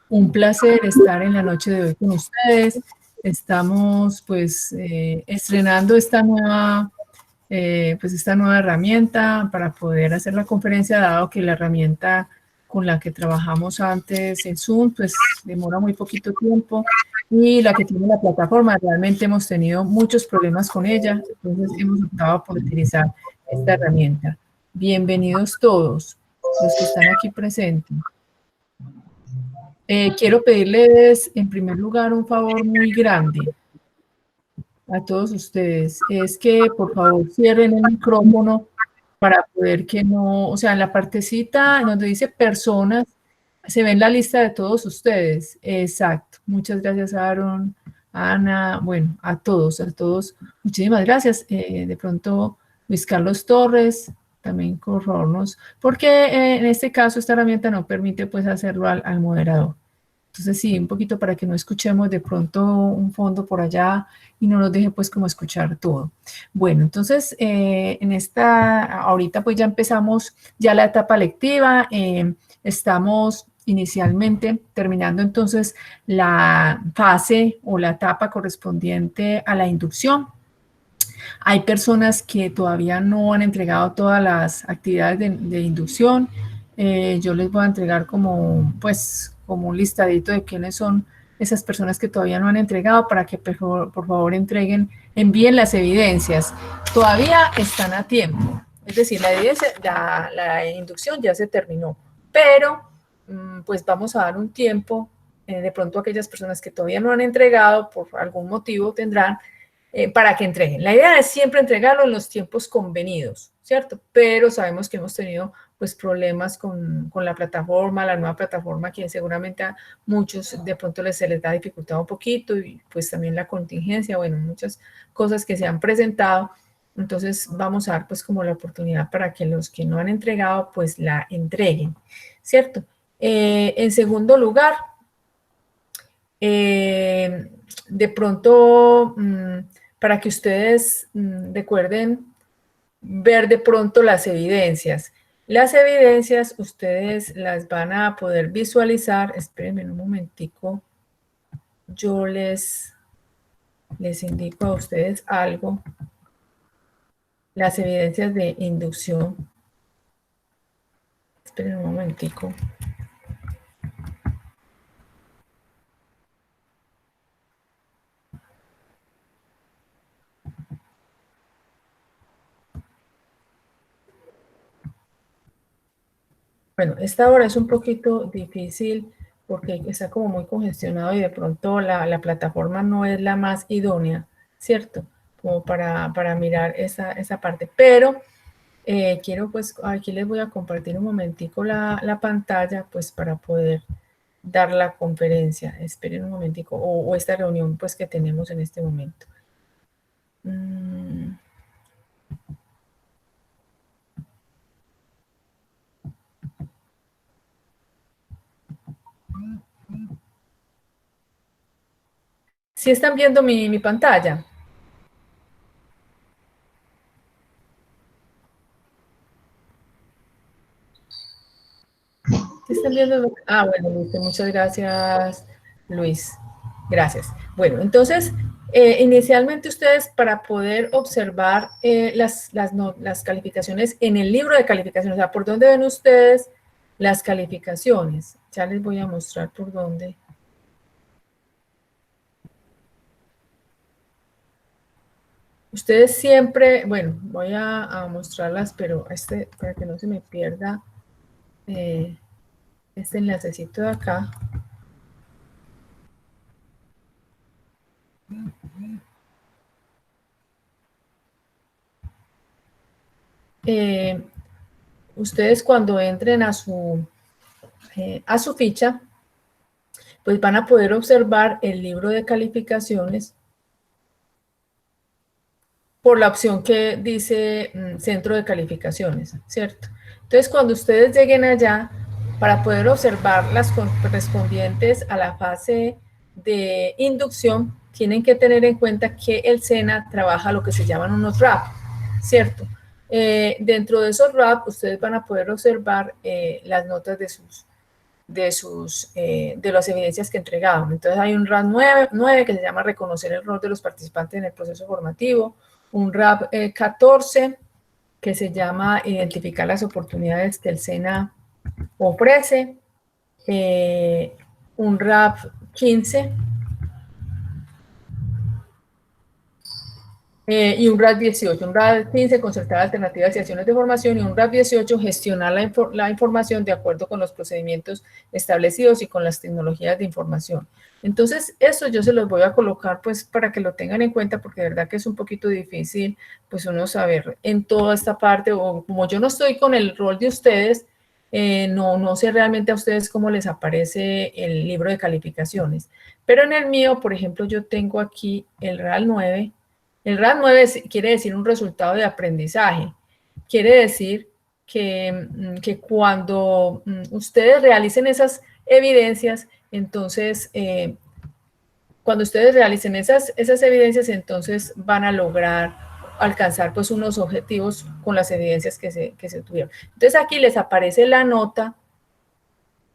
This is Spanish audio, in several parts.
Un placer estar en la noche de hoy con ustedes. Estamos pues estrenando esta nueva herramienta para poder hacer la conferencia, dado que la herramienta con la que trabajamos antes en Zoom pues demora muy poquito tiempo, y la que tiene la plataforma realmente hemos tenido muchos problemas con ella, entonces hemos optado por utilizar esta herramienta. Bienvenidos todos los que están aquí presentes. Quiero pedirles en primer lugar un favor muy grande a todos ustedes, es que por favor cierren el micrófono para poder que no, o sea, en la partecita donde dice personas, se ve en la lista de todos ustedes. Exacto. Muchas gracias, Aaron, Ana, bueno, a todos, muchísimas gracias. De pronto, Luis Carlos Torres, también corrernos, porque en este caso esta herramienta no permite pues hacerlo al moderador. Entonces sí, un poquito para que no escuchemos de pronto un fondo por allá y no nos deje pues como escuchar todo. Bueno, entonces ahorita pues ya empezamos ya la etapa lectiva, estamos inicialmente terminando entonces la fase o la etapa correspondiente a la inducción. Hay personas que todavía no han entregado todas las actividades de inducción. Yo les voy a entregar como un listadito de quiénes son esas personas que todavía no han entregado, para que por favor envíen las evidencias. Todavía están a tiempo. Es decir, la inducción ya se terminó, pero pues vamos a dar un tiempo. De pronto aquellas personas que todavía no han entregado, por algún motivo tendrán, para que entreguen. La idea es siempre entregarlo en los tiempos convenidos, ¿cierto? Pero sabemos que hemos tenido pues problemas con la plataforma, la nueva plataforma, que seguramente a muchos de pronto se les da dificultad un poquito, y pues también la contingencia, bueno, muchas cosas que se han presentado. Entonces vamos a dar pues como la oportunidad para que los que no han entregado pues la entreguen, ¿cierto? En segundo lugar, de pronto, para que ustedes recuerden ver de pronto las evidencias. Las evidencias ustedes las van a poder visualizar. Espérenme un momentico. Yo les indico a ustedes algo. Las evidencias de inducción. Esperen un momentico. Bueno, esta hora es un poquito difícil porque está como muy congestionado, y de pronto la plataforma no es la más idónea, ¿cierto? Como para mirar esa parte. Pero quiero pues, aquí les voy a compartir un momentico la pantalla pues para poder dar la conferencia. Esperen un momentico, o esta reunión pues que tenemos en este momento. ¿Sí están viendo mi pantalla? ¿Sí están viendo? Ah, bueno, listo. Muchas gracias, Luis. Gracias. Bueno, entonces, inicialmente ustedes, para poder observar las calificaciones en el libro de calificaciones, o sea, ¿por dónde ven ustedes las calificaciones? Ya les voy a mostrar por dónde. Ustedes siempre, bueno, voy a mostrarlas, pero para que no se me pierda este enlacecito de acá. Ustedes cuando entren a su ficha, pues van a poder observar el libro de calificaciones por la opción que dice centro de calificaciones, ¿cierto? Entonces, cuando ustedes lleguen allá, para poder observar las correspondientes a la fase de inducción, tienen que tener en cuenta que el SENA trabaja lo que se llaman unos RAP, ¿cierto? Dentro de esos RAP, ustedes van a poder observar las notas de sus de las evidencias que entregaban. Entonces hay un RAP 9 que se llama reconocer el rol de los participantes en el proceso formativo, un RAP 14 que se llama identificar las oportunidades que el SENA ofrece, un RAP 15 y un RAP 18, un RAP 15, concertar alternativas y acciones de formación, y un RAP 18, gestionar la información de acuerdo con los procedimientos establecidos y con las tecnologías de información. Entonces, eso yo se los voy a colocar pues para que lo tengan en cuenta, porque de verdad que es un poquito difícil pues uno saber en toda esta parte, o como yo no estoy con el rol de ustedes, no sé realmente a ustedes cómo les aparece el libro de calificaciones. Pero en el mío, por ejemplo, yo tengo aquí el RAL 9. El RAD 9 quiere decir un resultado de aprendizaje. Quiere decir que cuando ustedes realicen esas evidencias, entonces, cuando ustedes realicen esas evidencias, entonces van a lograr alcanzar pues unos objetivos con las evidencias que se tuvieron. Entonces aquí les aparece la nota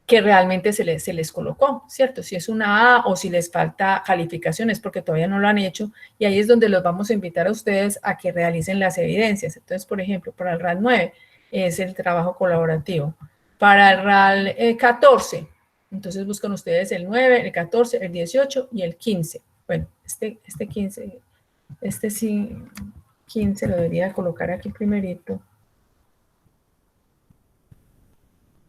que realmente se les colocó, ¿cierto? Si es una A o si les falta calificaciones porque todavía no lo han hecho, y ahí es donde los vamos a invitar a ustedes a que realicen las evidencias. Entonces, por ejemplo, para el RAL 9 es el trabajo colaborativo. Para el RAL 14, entonces buscan ustedes el 9, el 14, el 18 y el 15. Bueno, este 15, este sí, 15 lo debería colocar aquí primerito.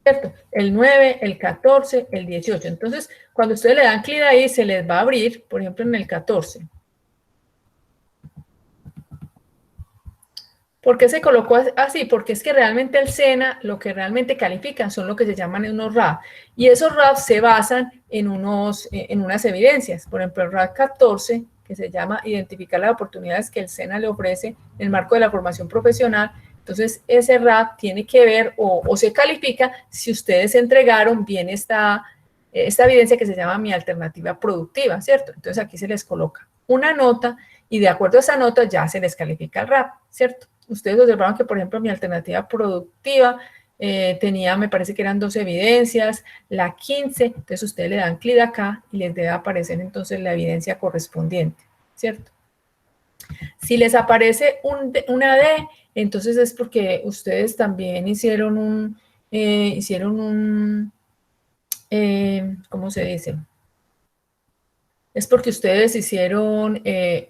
¿Cierto? El 9, el 14, el 18. Entonces, cuando ustedes le dan clic ahí, se les va a abrir, por ejemplo, en el 14. ¿Por qué se colocó así? Porque es que realmente el SENA, lo que realmente califican son lo que se llaman unos RAP. Y esos RAP se basan en unas evidencias. Por ejemplo, el RAP 14, que se llama identificar las oportunidades que el SENA le ofrece en el marco de la formación profesional. Entonces, ese RAP tiene que ver o se califica si ustedes entregaron bien esta evidencia que se llama mi alternativa productiva, ¿cierto? Entonces, aquí se les coloca una nota y de acuerdo a esa nota ya se les califica el RAP, ¿cierto? Ustedes observaron que, por ejemplo, mi alternativa productiva tenía, me parece que eran 2 evidencias, la 15, entonces ustedes le dan clic acá y les debe aparecer entonces la evidencia correspondiente, ¿cierto? Si les aparece una D, entonces es porque ustedes también hicieron ¿cómo se dice? Es porque ustedes hicieron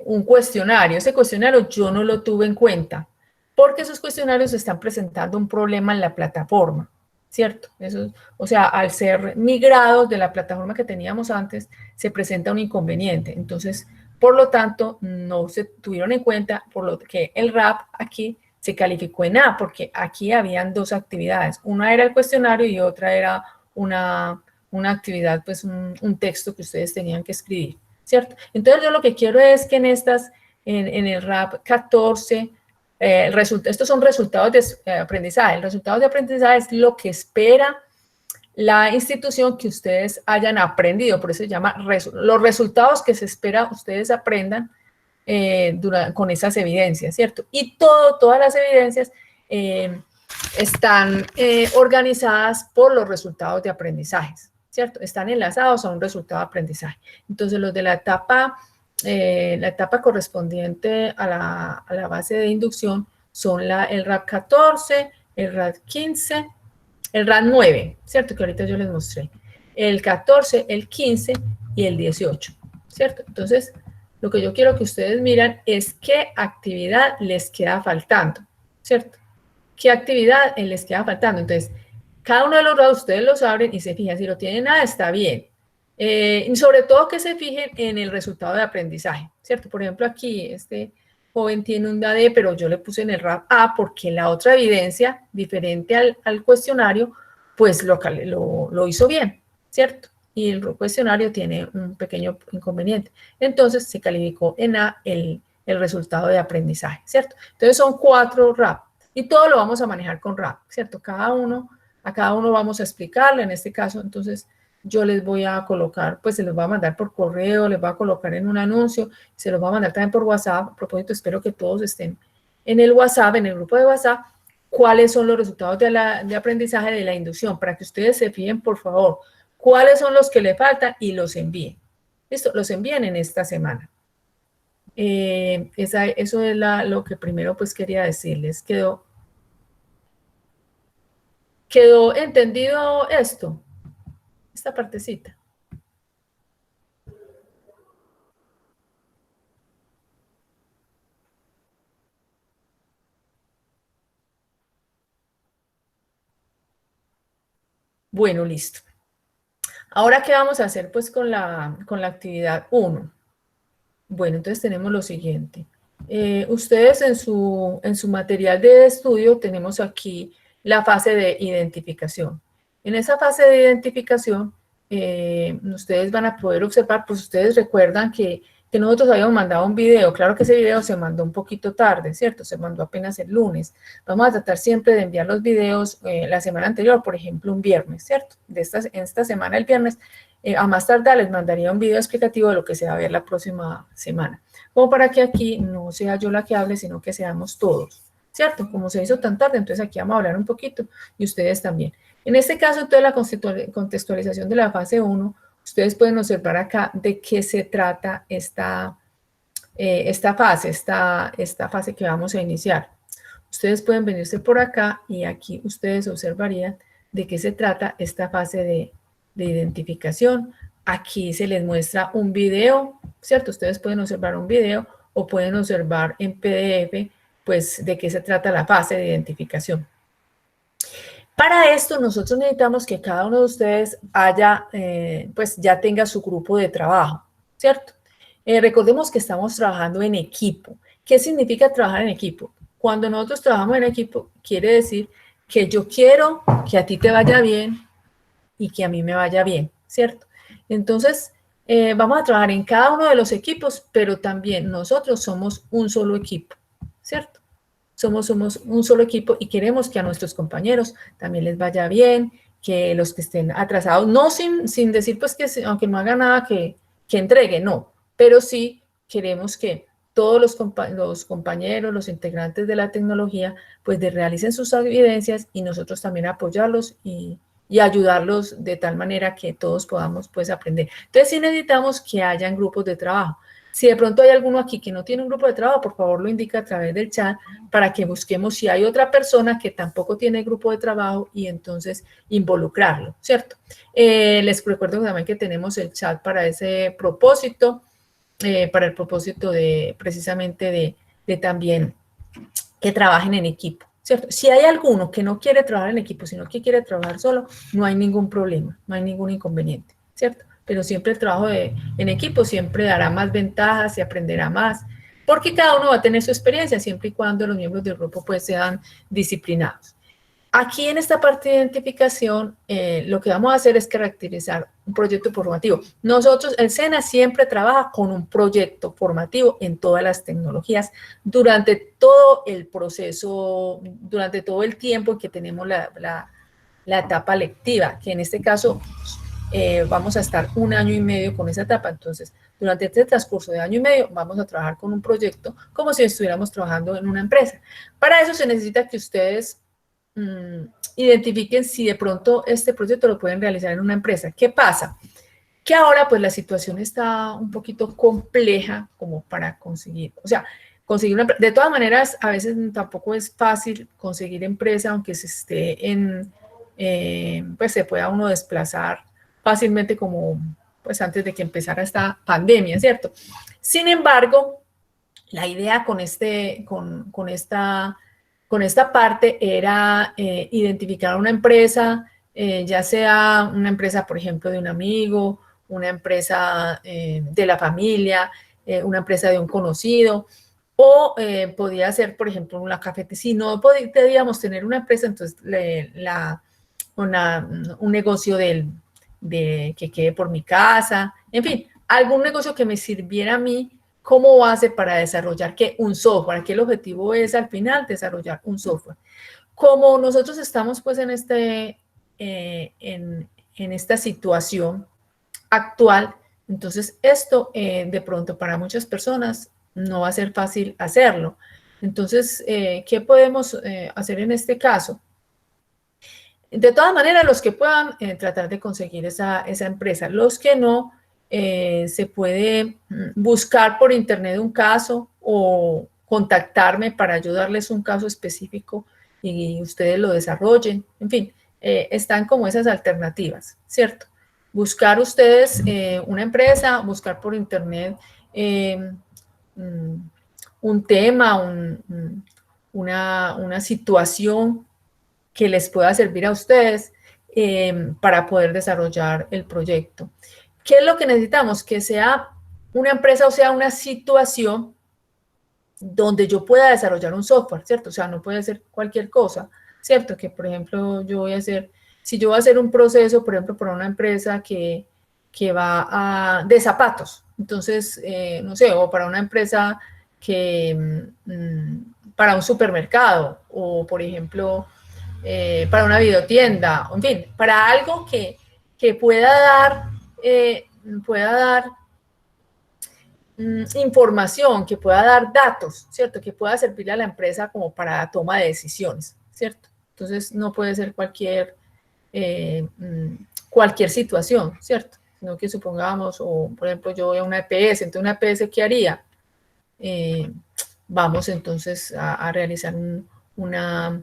un cuestionario. Ese cuestionario yo no lo tuve en cuenta, porque esos cuestionarios están presentando un problema en la plataforma, ¿cierto? Eso, o sea, al ser migrados de la plataforma que teníamos antes, se presenta un inconveniente. Entonces, por lo tanto, no se tuvieron en cuenta, por lo que el RAP aquí se calificó en A, porque aquí habían 2 actividades. Una era el cuestionario y otra era una actividad, pues un texto que ustedes tenían que escribir, ¿cierto? Entonces yo lo que quiero es que en el RAP 14, estos son resultados de aprendizaje. El resultado de aprendizaje es lo que espera la institución que ustedes hayan aprendido, por eso se llama los resultados que se espera ustedes aprendan con esas evidencias, ¿cierto? Y todas las evidencias están organizadas por los resultados de aprendizajes, ¿cierto? Están enlazados a un resultado de aprendizaje. Entonces, los de la etapa correspondiente a la base de inducción son el RAP 14, el RAP 15, el RAP 9, ¿cierto? Que ahorita yo les mostré. El 14, el 15 y el 18, ¿cierto? Entonces, lo que yo quiero que ustedes miran es qué actividad les queda faltando, ¿cierto? ¿Qué actividad les queda faltando? Entonces, cada uno de los RAP ustedes los abren y se fijan, si no tienen nada, está bien. Y sobre todo que se fijen en el resultado de aprendizaje, ¿cierto? Por ejemplo, aquí este joven tiene un DAD, pero yo le puse en el RAP A porque la otra evidencia, diferente al cuestionario, pues lo hizo bien, ¿cierto? Y el cuestionario tiene un pequeño inconveniente. Entonces, se calificó en A el resultado de aprendizaje, ¿cierto? Entonces, son 4 RAP. Y todo lo vamos a manejar con RAP, ¿cierto? A cada uno vamos a explicarle, en este caso, entonces, yo les voy a colocar, pues se los voy a mandar por correo, les voy a colocar en un anuncio, se los voy a mandar también por WhatsApp. A propósito, espero que todos estén en el WhatsApp, en el grupo de WhatsApp, cuáles son los resultados de aprendizaje de la inducción, para que ustedes se fijen, por favor, cuáles son los que le faltan y los envíen. Listo, los envíen en esta semana. Eso es lo que primero pues quería decirles. ¿Quedó entendido esto? Esta partecita. Bueno, listo. Ahora, ¿qué vamos a hacer pues con la actividad 1? Bueno, entonces tenemos lo siguiente. Ustedes en su material de estudio tenemos aquí la fase de identificación. En esa fase de identificación, ustedes van a poder observar, pues ustedes recuerdan que nosotros habíamos mandado un video. Claro que ese video se mandó un poquito tarde, ¿cierto? Se mandó apenas el lunes. Vamos a tratar siempre de enviar los videos la semana anterior, por ejemplo, un viernes, ¿cierto? En esta semana, el viernes, a más tardar les mandaría un video explicativo de lo que se va a ver la próxima semana. Como para que aquí no sea yo la que hable, sino que seamos todos, ¿cierto? Como se hizo tan tarde, entonces aquí vamos a hablar un poquito y ustedes también. En este caso, entonces, la contextualización de la fase 1, ustedes pueden observar acá de qué se trata esta fase que vamos a iniciar. Ustedes pueden venirse por acá y aquí ustedes observarían de qué se trata esta fase de identificación. Aquí se les muestra un video, ¿cierto? Ustedes pueden observar un video o pueden observar en PDF, pues, de qué se trata la fase de identificación. Para esto, nosotros necesitamos que cada uno de ustedes pues, ya tenga su grupo de trabajo, ¿cierto? Recordemos que estamos trabajando en equipo. ¿Qué significa trabajar en equipo? Cuando nosotros trabajamos en equipo, quiere decir que yo quiero que a ti te vaya bien y que a mí me vaya bien, ¿cierto? Entonces, vamos a trabajar en cada uno de los equipos, pero también nosotros somos un solo equipo, ¿cierto? Somos un solo equipo y queremos que a nuestros compañeros también les vaya bien, que los que estén atrasados, no sin decir pues que aunque no haga nada que entregue, no, pero sí queremos que todos los compañeros, los integrantes de la tecnología, pues realicen sus evidencias y nosotros también apoyarlos y ayudarlos de tal manera que todos podamos pues aprender. Entonces sí necesitamos que hayan grupos de trabajo. Si de pronto hay alguno aquí que no tiene un grupo de trabajo, por favor lo indica a través del chat para que busquemos si hay otra persona que tampoco tiene grupo de trabajo y entonces involucrarlo, ¿cierto? Les recuerdo también que tenemos el chat para ese propósito, para el propósito precisamente de también que trabajen en equipo, ¿cierto? Si hay alguno que no quiere trabajar en equipo, sino que quiere trabajar solo, no hay ningún problema, no hay ningún inconveniente, ¿cierto? Pero siempre el trabajo en equipo siempre dará más ventajas y aprenderá más, porque cada uno va a tener su experiencia, siempre y cuando los miembros del grupo pues sean disciplinados. Aquí en esta parte de identificación, lo que vamos a hacer es caracterizar un proyecto formativo. Nosotros, el SENA siempre trabaja con un proyecto formativo en todas las tecnologías durante todo el proceso, durante todo el tiempo en que tenemos la etapa lectiva, que en este caso vamos a estar 1 año y medio con esa etapa. Entonces, durante este transcurso de 1 año y medio vamos a trabajar con un proyecto como si estuviéramos trabajando en una empresa. Para eso se necesita que ustedes identifiquen si de pronto este proyecto lo pueden realizar en una empresa. ¿Qué pasa? Que ahora pues la situación está un poquito compleja como para conseguir, o sea, conseguir una, de todas maneras a veces tampoco es fácil conseguir empresa, aunque se esté pues se pueda uno desplazar fácilmente como pues antes de que empezara esta pandemia, ¿cierto? Sin embargo, la idea con esta parte era identificar una empresa, ya sea una empresa, por ejemplo, de un amigo, una empresa de la familia, una empresa de un conocido, o podía ser, por ejemplo, una cafetería. Si no podíamos tener una empresa, entonces un negocio que quede por mi casa, en fin, algún negocio que me sirviera a mí como base para desarrollar un software. Aquí el objetivo es al final desarrollar un software. Como nosotros estamos pues en esta situación actual, entonces esto de pronto para muchas personas no va a ser fácil hacerlo. Entonces, ¿qué podemos hacer en este caso? De todas maneras, los que puedan tratar de conseguir esa empresa, los que no, se puede buscar por internet un caso o contactarme para ayudarles un caso específico y ustedes lo desarrollen. En fin, están como esas alternativas, ¿cierto? Buscar ustedes una empresa, buscar por internet un tema, una situación que les pueda servir a ustedes para poder desarrollar el proyecto. ¿Qué es lo que necesitamos? Que sea una empresa o sea una situación donde yo pueda desarrollar un software, ¿cierto? O sea, no puede ser cualquier cosa, ¿cierto? Que, por ejemplo, yo voy a hacer, si yo voy a hacer un proceso, por ejemplo, para una empresa que va de zapatos, entonces, no sé, o para una empresa que, para un supermercado, o por ejemplo, para una videotienda, en fin, para algo que pueda dar información, que pueda dar datos, ¿cierto? Que pueda servirle a la empresa como para la toma de decisiones, ¿cierto? Entonces no puede ser eh, cualquier situación, ¿cierto? Sino que supongamos, o por ejemplo yo voy a una EPS, entonces una EPS, ¿qué haría? Vamos entonces a realizar una,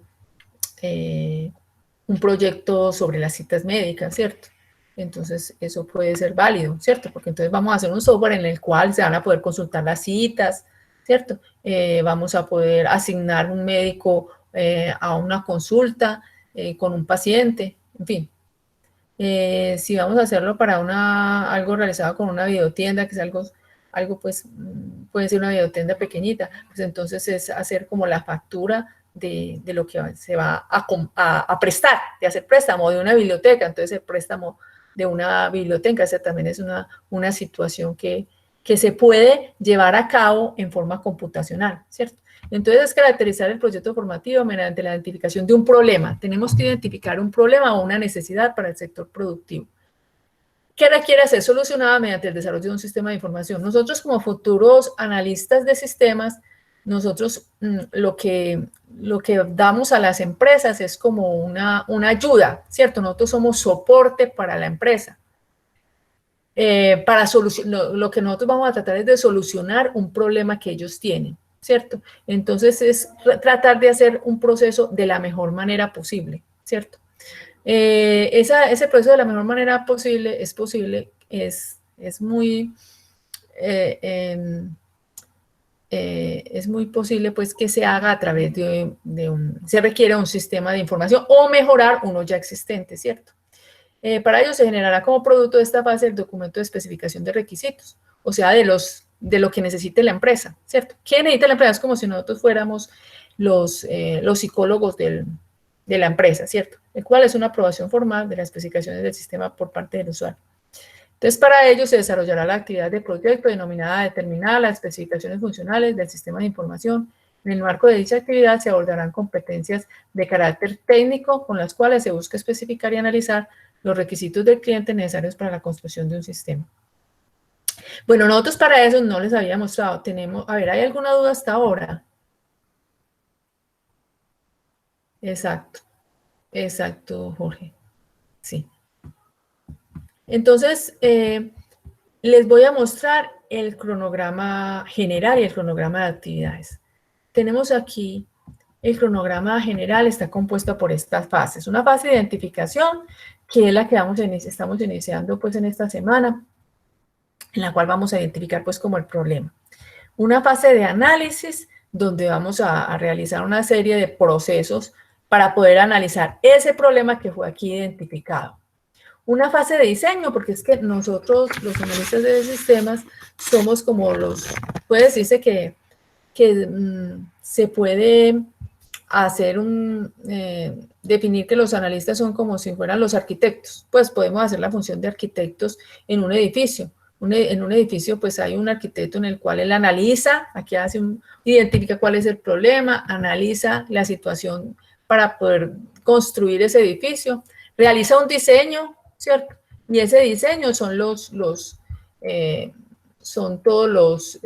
un proyecto sobre las citas médicas, ¿cierto? Entonces, eso puede ser válido, ¿cierto? Porque entonces vamos a hacer un software en el cual se van a poder consultar las citas, ¿cierto? Vamos a poder asignar un médico a una consulta con un paciente, en fin. Si vamos a hacerlo para algo realizado con una videotienda, que es algo pues, puede ser una videotienda pequeñita, pues entonces es hacer como la factura de lo que se va a prestar, de hacer préstamo de una biblioteca, entonces el préstamo de una biblioteca, esa también es una situación que se puede llevar a cabo en forma computacional, ¿cierto? Entonces es caracterizar el proyecto formativo mediante la identificación de un problema. Tenemos que identificar un problema o una necesidad para el sector productivo. ¿Qué requiere ser solucionada mediante el desarrollo de un sistema de información? Nosotros como futuros analistas de sistemas, nosotros lo que damos a las empresas es como una ayuda, ¿cierto? Nosotros somos soporte para la empresa. Lo que nosotros vamos a tratar es de solucionar un problema que ellos tienen, ¿cierto? Entonces es tratar de hacer un proceso de la mejor manera posible, ¿cierto? Ese proceso de la mejor manera posible es posible, es muy es muy posible pues que se haga a través se requiere un sistema de información o mejorar uno ya existente, ¿cierto? Para ello se generará como producto de esta fase el documento de especificación de requisitos, o sea, de lo que necesite la empresa, ¿cierto? ¿Qué necesita la empresa? Es como si nosotros fuéramos los psicólogos de la empresa, ¿cierto? El cual es una aprobación formal de las especificaciones del sistema por parte del usuario. Entonces, para ello se desarrollará la actividad de proyecto denominada determinar las especificaciones funcionales del sistema de información. En el marco de dicha actividad se abordarán competencias de carácter técnico con las cuales se busca especificar y analizar los requisitos del cliente necesarios para la construcción de un sistema. Bueno, nosotros para eso no les había mostrado. A ver, ¿hay alguna duda hasta ahora? Exacto, exacto, Jorge. Sí. Entonces, les voy a mostrar el cronograma general y el cronograma de actividades. Tenemos aquí el cronograma general, está compuesto por estas fases. Una fase de identificación, que es la que estamos iniciando pues en esta semana, en la cual vamos a identificar pues como el problema. Una fase de análisis, donde vamos a realizar una serie de procesos para poder analizar ese problema que fue aquí identificado. Una fase de diseño, porque es que nosotros, los analistas de sistemas, somos como puede decirse que se puede hacer definir que los analistas son como si fueran los arquitectos, pues podemos hacer la función de arquitectos en un edificio. En un edificio pues hay un arquitecto en el cual él analiza, aquí identifica cuál es el problema, analiza la situación para poder construir ese edificio, realiza un diseño, ¿cierto? Y ese diseño son son todos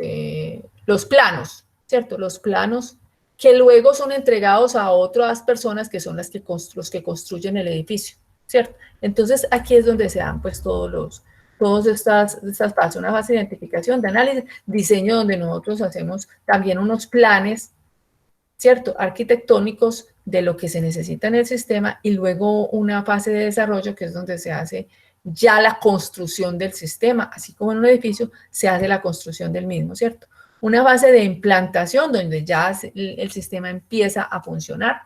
los planos, ¿cierto? Los planos que luego son entregados a otras personas que son los que construyen el edificio, ¿cierto? Entonces, aquí es donde se dan pues todas estas fases, una fase de identificación, de análisis, diseño, donde nosotros hacemos también unos planes, ¿cierto? Arquitectónicos de lo que se necesita en el sistema, y luego una fase de desarrollo, que es donde se hace ya la construcción del sistema, así como en un edificio se hace la construcción del mismo, ¿cierto? Una fase de implantación donde ya el sistema empieza a funcionar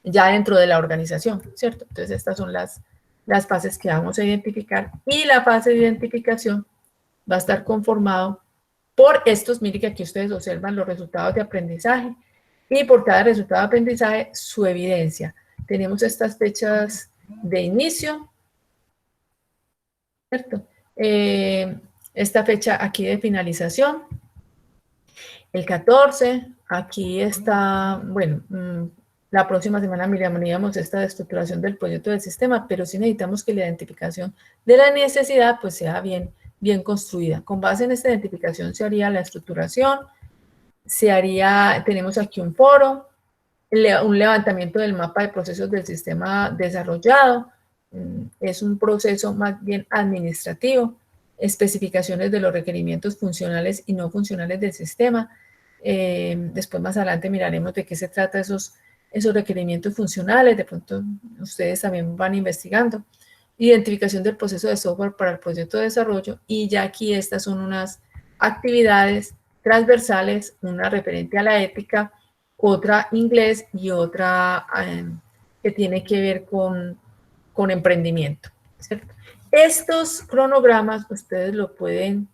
ya dentro de la organización, ¿cierto? Entonces estas son las fases que vamos a identificar, y la fase de identificación va a estar conformado por estos, miren que aquí ustedes observan los resultados de aprendizaje, y por cada resultado de aprendizaje su evidencia. Tenemos estas fechas de inicio, ¿cierto? Esta fecha aquí de finalización, el 14, aquí está, bueno, la próxima semana miraríamos esta estructuración del proyecto del sistema, pero sí necesitamos que la identificación de la necesidad pues sea bien construida. Con base en esta identificación se haría la estructuración, tenemos aquí un foro, un levantamiento del mapa de procesos del sistema desarrollado, es un proceso más bien administrativo, especificaciones de los requerimientos funcionales y no funcionales del sistema. Después más adelante miraremos de qué se trata esos requerimientos funcionales, de pronto ustedes también van investigando. Identificación del proceso de software para el proyecto de desarrollo, y ya aquí estas son unas actividades transversales, una referente a la ética, otra inglés y otra que tiene que ver con emprendimiento, ¿cierto? Estos cronogramas ustedes lo pueden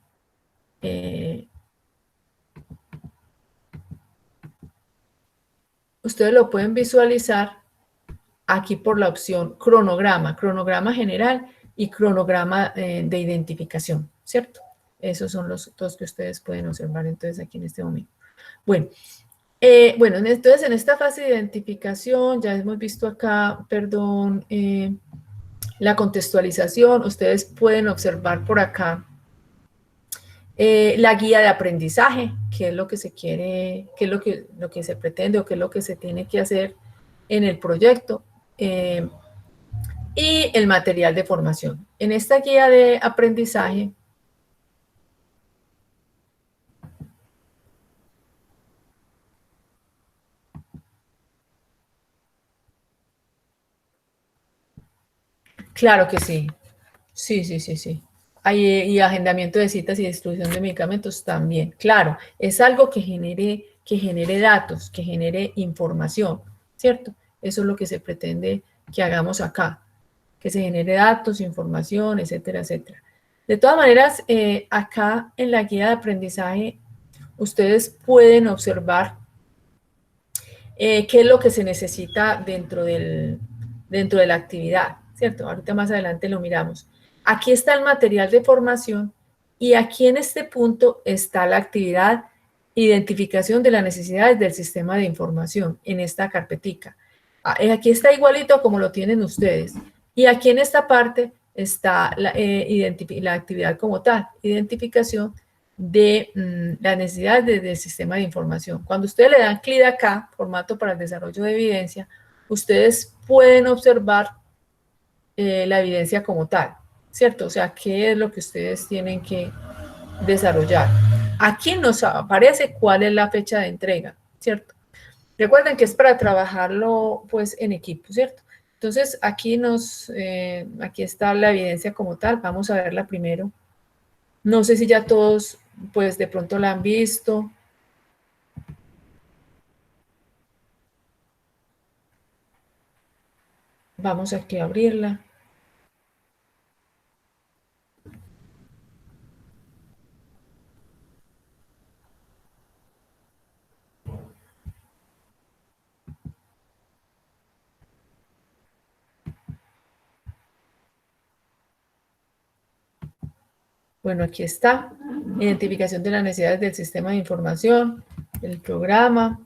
visualizar aquí por la opción cronograma general y cronograma de identificación, ¿cierto? Esos son los dos que ustedes pueden observar entonces aquí en este momento. Bueno, entonces en esta fase de identificación ya hemos visto acá, perdón, la contextualización. Ustedes pueden observar por acá la guía de aprendizaje, qué es lo que se quiere, qué es lo que se pretende o qué es lo que se tiene que hacer en el proyecto, y el material de formación. En esta guía de aprendizaje claro que sí. Sí. Y agendamiento de citas y distribución de medicamentos también. Claro, es algo que genere datos, que genere información, ¿cierto? Eso es lo que se pretende que hagamos acá, que se genere datos, información, etcétera, etcétera. De todas maneras, acá en la guía de aprendizaje, ustedes pueden observar qué es lo que se necesita dentro de la actividad, ¿cierto? Ahorita más adelante lo miramos. Aquí está el material de formación, y aquí en este punto está la actividad identificación de las necesidades del sistema de información en esta carpetica. Aquí está igualito como lo tienen ustedes. Y aquí en esta parte está la actividad como tal, identificación de las necesidades del sistema de información. Cuando ustedes le dan clic acá, formato para el desarrollo de evidencia, ustedes pueden observar la evidencia como tal, ¿cierto? O sea, qué es lo que ustedes tienen que desarrollar. Aquí nos aparece cuál es la fecha de entrega, ¿cierto? Recuerden que es para trabajarlo pues en equipo, ¿cierto? Entonces aquí aquí está la evidencia como tal. Vamos a verla primero. No sé si ya todos pues de pronto la han visto. Vamos aquí a abrirla. Bueno, aquí está, identificación de las necesidades del sistema de información, el programa.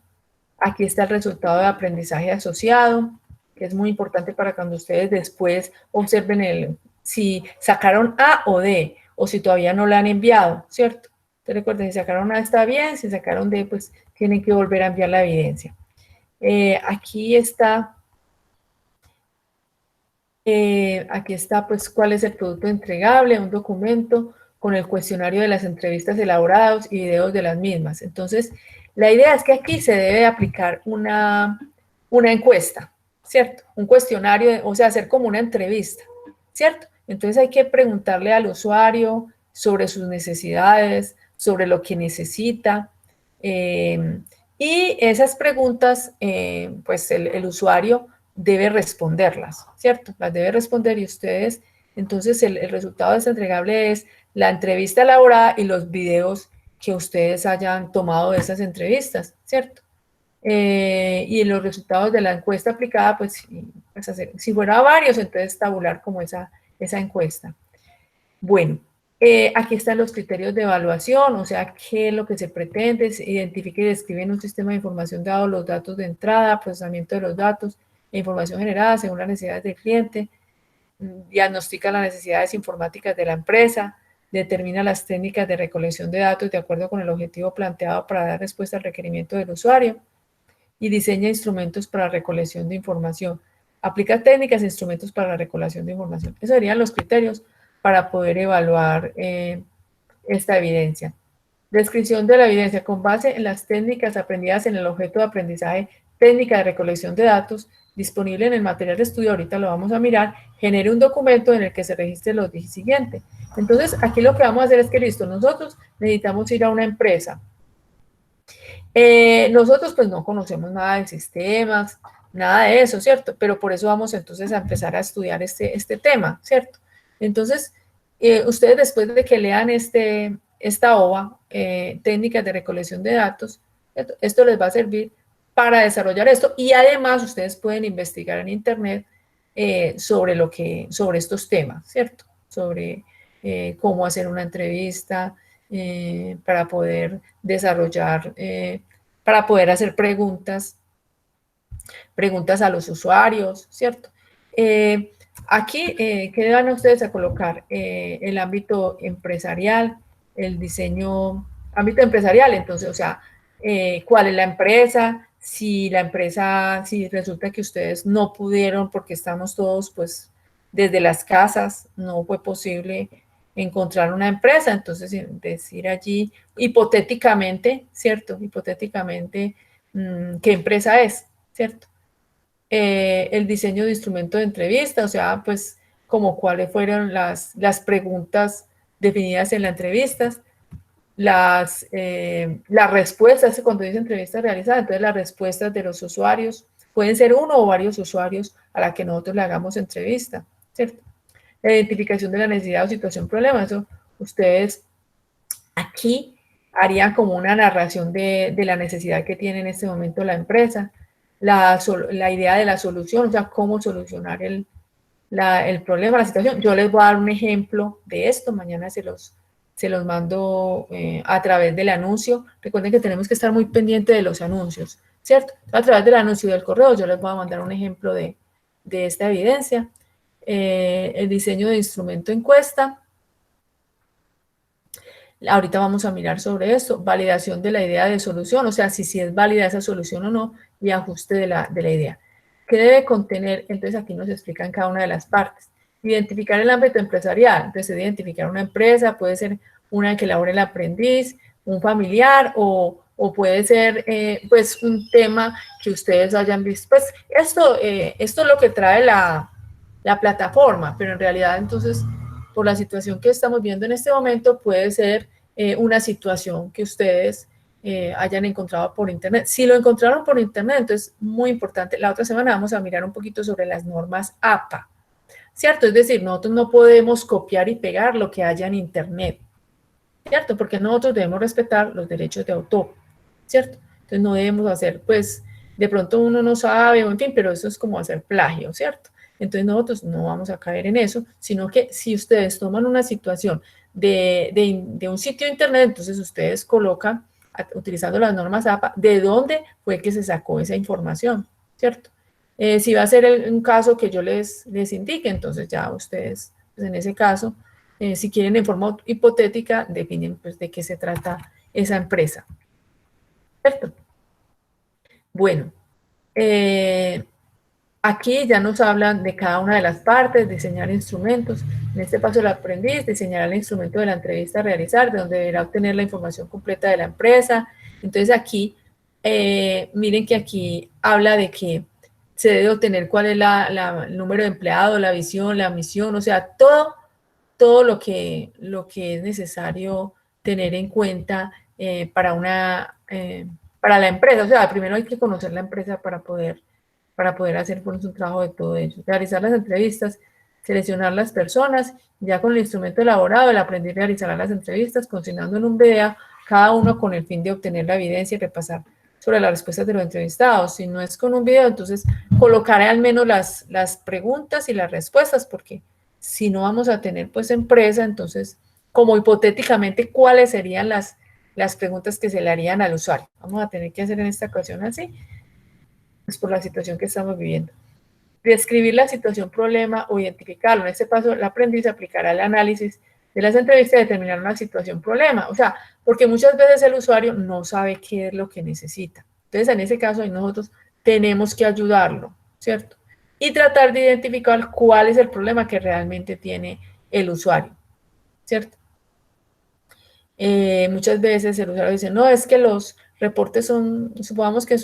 Aquí está el resultado de aprendizaje asociado, que es muy importante para cuando ustedes después observen si sacaron A o D, o si todavía no la han enviado, ¿cierto? Entonces recuerden, si sacaron A está bien, si sacaron D, pues tienen que volver a enviar la evidencia. Aquí está, pues, cuál es el producto entregable, un documento con el cuestionario de las entrevistas elaborados y videos de las mismas. Entonces, la idea es que aquí se debe aplicar una encuesta, ¿cierto? Un cuestionario, o sea, hacer como una entrevista, ¿cierto? Entonces hay que preguntarle al usuario sobre sus necesidades, sobre lo que necesita, y esas preguntas, pues el usuario debe responderlas, ¿cierto? Las debe responder y ustedes, entonces el resultado de este entregable es la entrevista elaborada y los videos que ustedes hayan tomado de esas entrevistas, ¿cierto? Y los resultados de la encuesta aplicada, pues, si fuera varios, entonces tabular como esa encuesta. Bueno, aquí están los criterios de evaluación, o sea, qué es lo que se pretende, se identifica y describe en un sistema de información dado los datos de entrada, procesamiento de los datos, e información generada según las necesidades del cliente, diagnostica las necesidades informáticas de la empresa, determina las técnicas de recolección de datos de acuerdo con el objetivo planteado para dar respuesta al requerimiento del usuario y diseña instrumentos para recolección de información. Aplica técnicas e instrumentos para la recolección de información. Esos serían los criterios para poder evaluar esta evidencia. Descripción de la evidencia con base en las técnicas aprendidas en el objeto de aprendizaje, técnica de recolección de datos, disponible en el material de estudio, ahorita lo vamos a mirar, genere un documento en el que se registre lo siguiente. Entonces, aquí lo que vamos a hacer es que, listo, nosotros necesitamos ir a una empresa. Nosotros pues no conocemos nada de sistemas, nada de eso, ¿cierto? Pero por eso vamos entonces a empezar a estudiar este tema, ¿cierto? Entonces, ustedes después de que lean esta OVA, técnicas de recolección de datos, ¿cierto? Esto les va a servir para desarrollar esto y además ustedes pueden investigar en internet sobre estos temas, ¿cierto? Sobre cómo hacer una entrevista, para poder desarrollar, para poder hacer preguntas a los usuarios, ¿cierto? Aquí, ¿qué van ustedes a colocar? El ámbito empresarial, el diseño, ámbito empresarial, entonces, o sea, ¿cuál es la empresa? Si resulta que ustedes no pudieron porque estamos todos, pues, desde las casas, no fue posible encontrar una empresa, entonces decir allí hipotéticamente, ¿cierto? Hipotéticamente, ¿qué empresa es? ¿Cierto? El diseño de instrumento de entrevista, o sea, pues como cuáles fueron las preguntas definidas en las entrevistas, las respuestas, cuando dice entrevista realizada, entonces las respuestas de los usuarios, pueden ser uno o varios usuarios a la que nosotros le hagamos entrevista, ¿cierto? La identificación de la necesidad o situación problema, eso ustedes aquí harían como una narración de la necesidad que tiene en este momento la empresa, la idea de la solución, o sea, cómo solucionar el problema, la situación. Yo les voy a dar un ejemplo de esto, mañana se los mando a través del anuncio. Recuerden que tenemos que estar muy pendientes de los anuncios, ¿cierto? A través del anuncio y del correo yo les voy a mandar un ejemplo de esta evidencia. El diseño de instrumento encuesta. Ahorita vamos a mirar sobre esto. Validación de la idea de solución, o sea, si es válida esa solución o no, y ajuste de la idea. ¿Qué debe contener? Entonces aquí nos explican cada una de las partes. Identificar el ámbito empresarial. Entonces, identificar una empresa, puede ser una que elabore el aprendiz, un familiar, o puede ser, pues, un tema que ustedes hayan visto. Pues, esto es lo que trae la plataforma, pero en realidad, entonces, por la situación que estamos viendo en este momento, puede ser una situación que ustedes hayan encontrado por internet. Si lo encontraron por internet, entonces muy importante, la otra semana vamos a mirar un poquito sobre las normas APA, ¿cierto? Es decir, nosotros no podemos copiar y pegar lo que haya en internet, ¿cierto? Porque nosotros debemos respetar los derechos de autor, ¿cierto? Entonces no debemos hacer, pues, de pronto uno no sabe, o en fin, pero eso es como hacer plagio, ¿cierto? Entonces nosotros no vamos a caer en eso, sino que si ustedes toman una situación de un sitio de internet, entonces ustedes colocan, utilizando las normas APA, de dónde fue que se sacó esa información, ¿cierto? Si va a ser un caso que yo les indique, entonces ya ustedes, pues en ese caso, si quieren en forma hipotética, definen pues de qué se trata esa empresa, ¿cierto? Bueno, Aquí ya nos hablan de cada una de las partes, diseñar instrumentos. En este paso, el aprendiz diseñará el instrumento de la entrevista a realizar, de donde deberá obtener la información completa de la empresa. Entonces aquí, miren que aquí habla de que se debe obtener cuál es el número de empleados, la visión, la misión, o sea, todo lo que es necesario tener en cuenta para la empresa. O sea, primero hay que conocer la empresa para poder hacer pues, un trabajo de todo ello. Realizar las entrevistas, seleccionar las personas, ya con el instrumento elaborado, el aprendiz realizará las entrevistas, consignando en un video, cada uno con el fin de obtener la evidencia y repasar sobre las respuestas de los entrevistados. Si no es con un video, entonces colocaré al menos las preguntas y las respuestas, porque si no vamos a tener pues empresa, entonces, como hipotéticamente, ¿cuáles serían las preguntas que se le harían al usuario? Vamos a tener que hacer en esta ocasión así, pues por la situación que estamos viviendo. Describir la situación problema o identificarlo. En este paso, el aprendiz aplicará el análisis de las entrevistas y determinar una situación problema. O sea, porque muchas veces el usuario no sabe qué es lo que necesita. Entonces, en ese caso, nosotros tenemos que ayudarlo, ¿cierto? Y tratar de identificar cuál es el problema que realmente tiene el usuario, ¿cierto? Muchas veces el usuario dice, no, es que los reportes son, supongamos que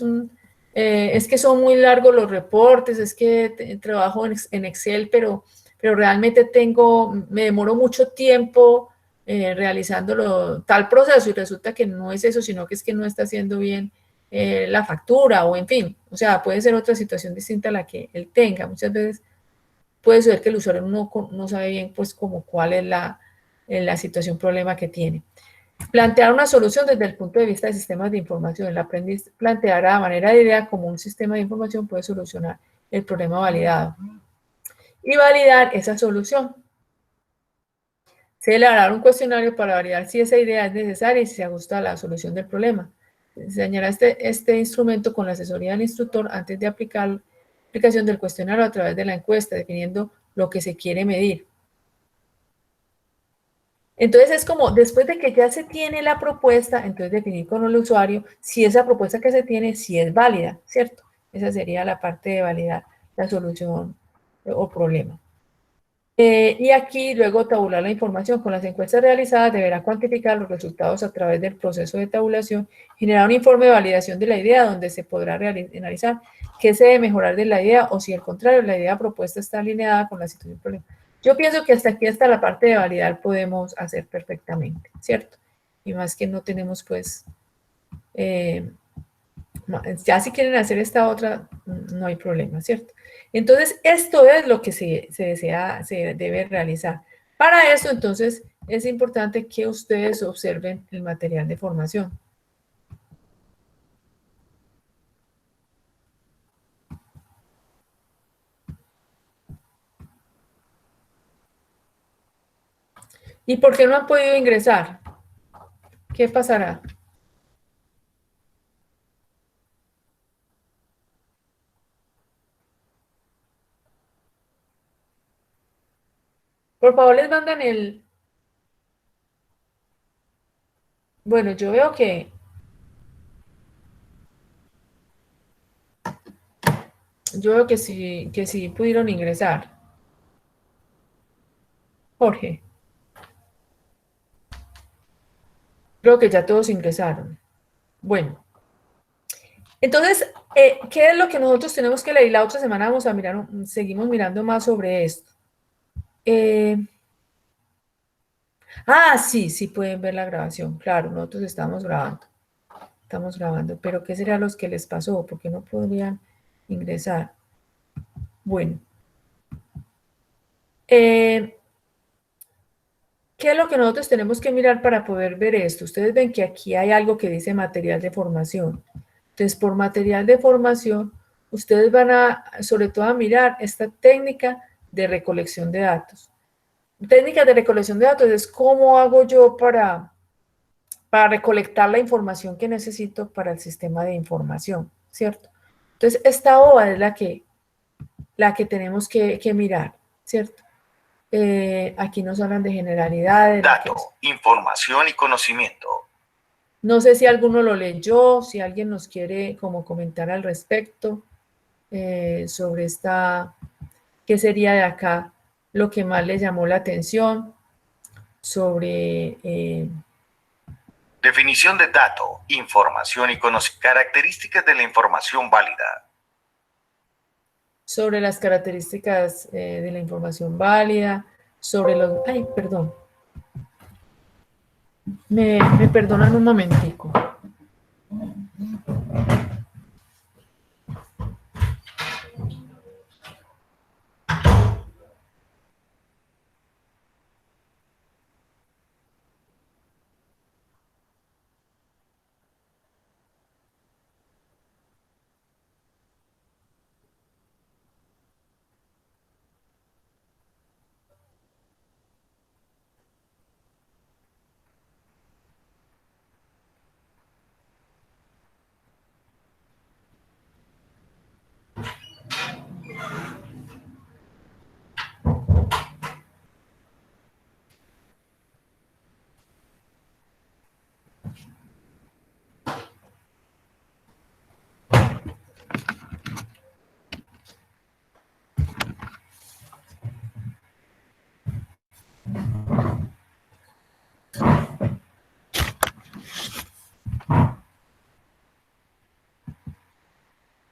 es que son muy largos los reportes, es que trabajo en Excel, pero realmente me demoro mucho tiempo realizándolo tal proceso y resulta que no es eso, sino que es que no está haciendo bien la factura o en fin, o sea, puede ser otra situación distinta a la que él tenga. Muchas veces puede ser que el usuario no sabe bien pues como cuál es la situación, problema que tiene. Plantear una solución desde el punto de vista de sistemas de información. El aprendiz planteará de manera de idea cómo un sistema de información puede solucionar el problema validado y validar esa solución. Se elaborará un cuestionario para validar si esa idea es necesaria y si se ajusta a la solución del problema. Se diseñará este instrumento con la asesoría del instructor antes de aplicación del cuestionario a través de la encuesta, definiendo lo que se quiere medir. Entonces es como, después de que ya se tiene la propuesta, entonces definir con el usuario si esa propuesta que se tiene, si es válida, ¿cierto? Esa sería la parte de validar la solución o problema. Y aquí luego tabular la información. Con las encuestas realizadas deberá cuantificar los resultados a través del proceso de tabulación, generar un informe de validación de la idea donde se podrá analizar qué se debe mejorar de la idea o si al contrario la idea propuesta está alineada con la situación del problema. Yo pienso que hasta aquí, hasta la parte de validar, podemos hacer perfectamente, ¿cierto? Y más que no tenemos pues, ya si quieren hacer esta otra, no hay problema, ¿cierto? Entonces, esto es lo que se debe realizar. Para eso, entonces, es importante que ustedes observen el material de formación. ¿Y por qué no han podido ingresar? ¿Qué pasará? Por favor, les mandan el... Bueno, yo veo que... que sí pudieron ingresar. Jorge. Creo que ya todos ingresaron. Bueno. Entonces, ¿qué es lo que nosotros tenemos que leer? La otra semana vamos a mirar, seguimos mirando más sobre esto. Sí, sí pueden ver la grabación. Claro, nosotros estamos grabando. Estamos grabando. Pero ¿qué será los que les pasó? ¿Por qué no podrían ingresar? Bueno. ¿Qué es lo que nosotros tenemos que mirar para poder ver esto? Ustedes ven que aquí hay algo que dice material de formación. Entonces, por material de formación, ustedes van a, sobre todo, a mirar esta técnica de recolección de datos. Técnicas de recolección de datos es cómo hago yo para recolectar la información que necesito para el sistema de información, ¿cierto? Entonces, esta OA es la que tenemos que mirar, ¿cierto? Aquí nos hablan de generalidades. Dato, información y conocimiento. No sé si alguno lo leyó, si alguien nos quiere como comentar al respecto. sobre esta, qué sería de acá lo que más le llamó la atención, sobre Definición de dato, información y características de la información válida. sobre las características de la información válida, sobre los... Ay, perdón. Me perdonan un momentico.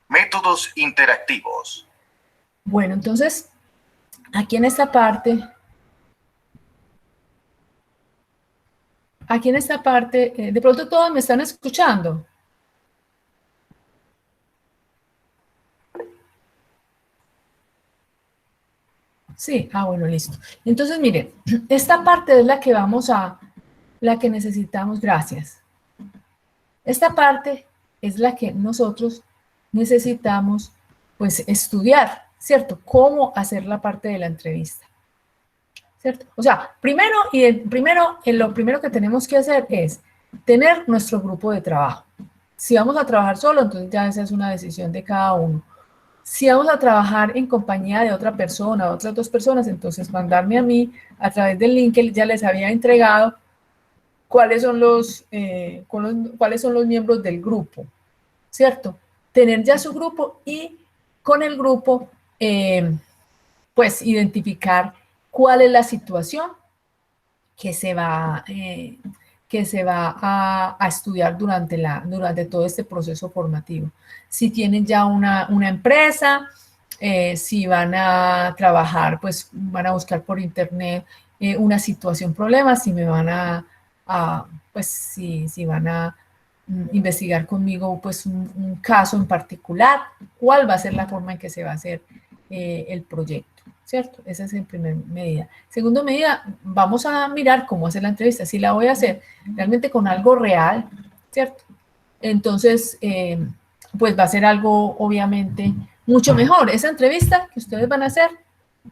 Métodos interactivos. Bueno, entonces, aquí en esta parte, de pronto todos me están escuchando. Sí, bueno, listo. Entonces, miren, esta parte es la que la que necesitamos, gracias. Esta parte es la que nosotros necesitamos, pues, estudiar, ¿cierto? Cómo hacer la parte de la entrevista, ¿cierto? O sea, lo primero que tenemos que hacer es tener nuestro grupo de trabajo. Si vamos a trabajar solo, entonces ya esa es una decisión de cada uno. Si vamos a trabajar en compañía de otra persona, otras dos personas, entonces mandarme a mí a través del link que ya les había entregado cuáles son cuáles son los miembros del grupo, ¿cierto? Tener ya su grupo y con el grupo, pues, identificar cuál es la situación que se va, a estudiar durante todo este proceso formativo. Si tienen ya una empresa, si van a trabajar, pues van a buscar por internet una situación, problema, si me van pues si van a investigar conmigo pues un caso en particular, cuál va a ser la forma en que se va a hacer el proyecto, ¿cierto? Esa es en primera medida. Segunda medida, vamos a mirar cómo hacer la entrevista. Si la voy a hacer realmente con algo real, ¿cierto? Entonces, pues va a ser algo obviamente mucho mejor. Esa entrevista que ustedes van a hacer,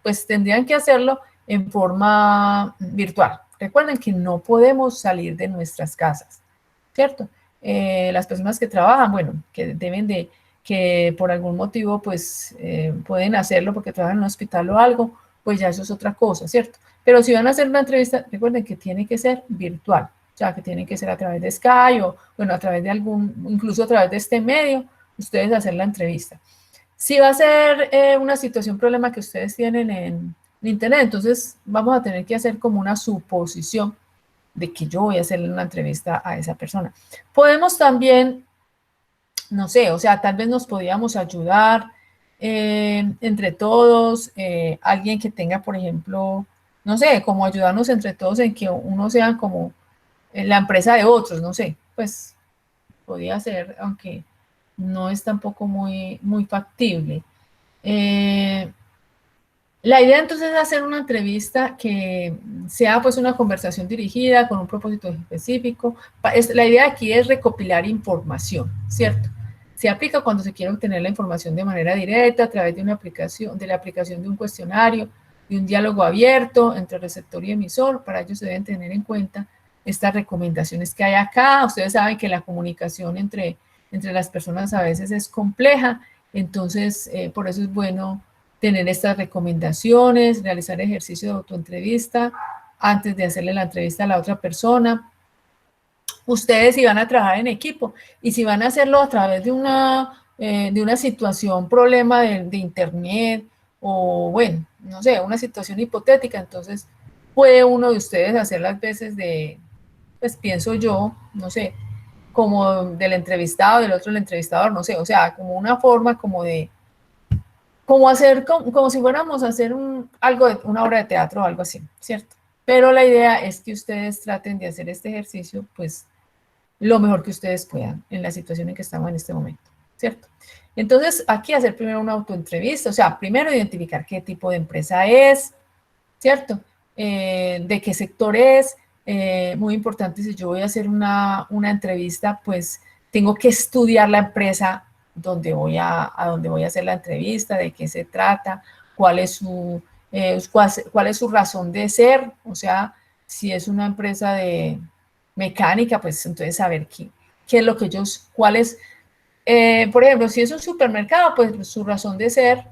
pues tendrían que hacerlo en forma virtual. Recuerden que no podemos salir de nuestras casas, ¿cierto? Las personas que trabajan, bueno, que deben de, que por algún motivo, pues, pueden hacerlo porque trabajan en un hospital o algo, pues ya eso es otra cosa, ¿cierto? Pero si van a hacer una entrevista, recuerden que tiene que ser virtual, o sea, que tiene que ser a través de Skype o, bueno, a través de incluso a través de este medio, ustedes hacer la entrevista. Si va a ser una situación, problema que ustedes tienen en internet, entonces vamos a tener que hacer como una suposición de que yo voy a hacerle una entrevista a esa persona. Podemos también, no sé, o sea, tal vez nos podíamos ayudar entre todos, alguien que tenga, por ejemplo, no sé, como ayudarnos entre todos en que uno sea como la empresa de otros, no sé, pues podía ser, aunque no es tampoco muy factible. La idea entonces es hacer una entrevista que sea pues una conversación dirigida con un propósito específico. La idea aquí es recopilar información, ¿cierto? Se aplica cuando se quiere obtener la información de manera directa a través de una aplicación, de la aplicación de un cuestionario, de un diálogo abierto entre receptor y emisor. Para ello se deben tener en cuenta estas recomendaciones que hay acá. Ustedes saben que la comunicación entre las personas a veces es compleja, entonces por eso es bueno tener estas recomendaciones, realizar ejercicio de autoentrevista antes de hacerle la entrevista a la otra persona. Ustedes si van a trabajar en equipo y si van a hacerlo a través de de una situación, problema de internet, o bueno, no sé, una situación hipotética, entonces puede uno de ustedes hacer las veces de, pues pienso yo, no sé, como del entrevistado, del otro el entrevistador, no sé, o sea, como una forma como de, como hacer, como si fuéramos a hacer algo de, una obra de teatro o algo así, ¿cierto? Pero la idea es que ustedes traten de hacer este ejercicio, pues, lo mejor que ustedes puedan en la situación en que estamos en este momento, ¿cierto? Entonces, aquí hacer primero una autoentrevista, o sea, primero identificar qué tipo de empresa es, ¿cierto? De qué sector es. Muy importante, si yo voy a hacer una entrevista, pues tengo que estudiar la empresa a donde voy a hacer la entrevista, de qué se trata, cuál es su razón de ser, o sea, si es una empresa de mecánica, pues entonces saber qué es lo que ellos, por ejemplo, si es un supermercado, pues su razón de ser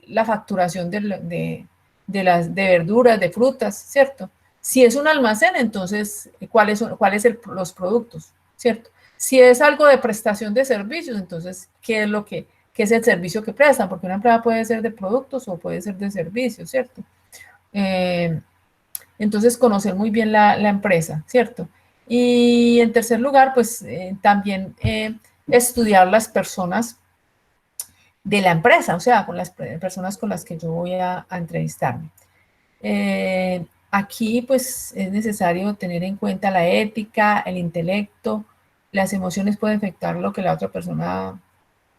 la facturación de verduras, de frutas, ¿cierto? Si es un almacén, entonces, ¿cuáles son los productos, ¿cierto? Si es algo de prestación de servicios, entonces, ¿qué es el servicio que prestan? Porque una empresa puede ser de productos o puede ser de servicios, ¿cierto? Eh, entonces, conocer muy bien la empresa, ¿cierto? Y en tercer lugar, pues también estudiar las personas de la empresa, o sea, con las personas con las que yo voy a entrevistarme. Aquí pues es necesario tener en cuenta la ética, el intelecto, las emociones pueden afectar lo que la otra persona,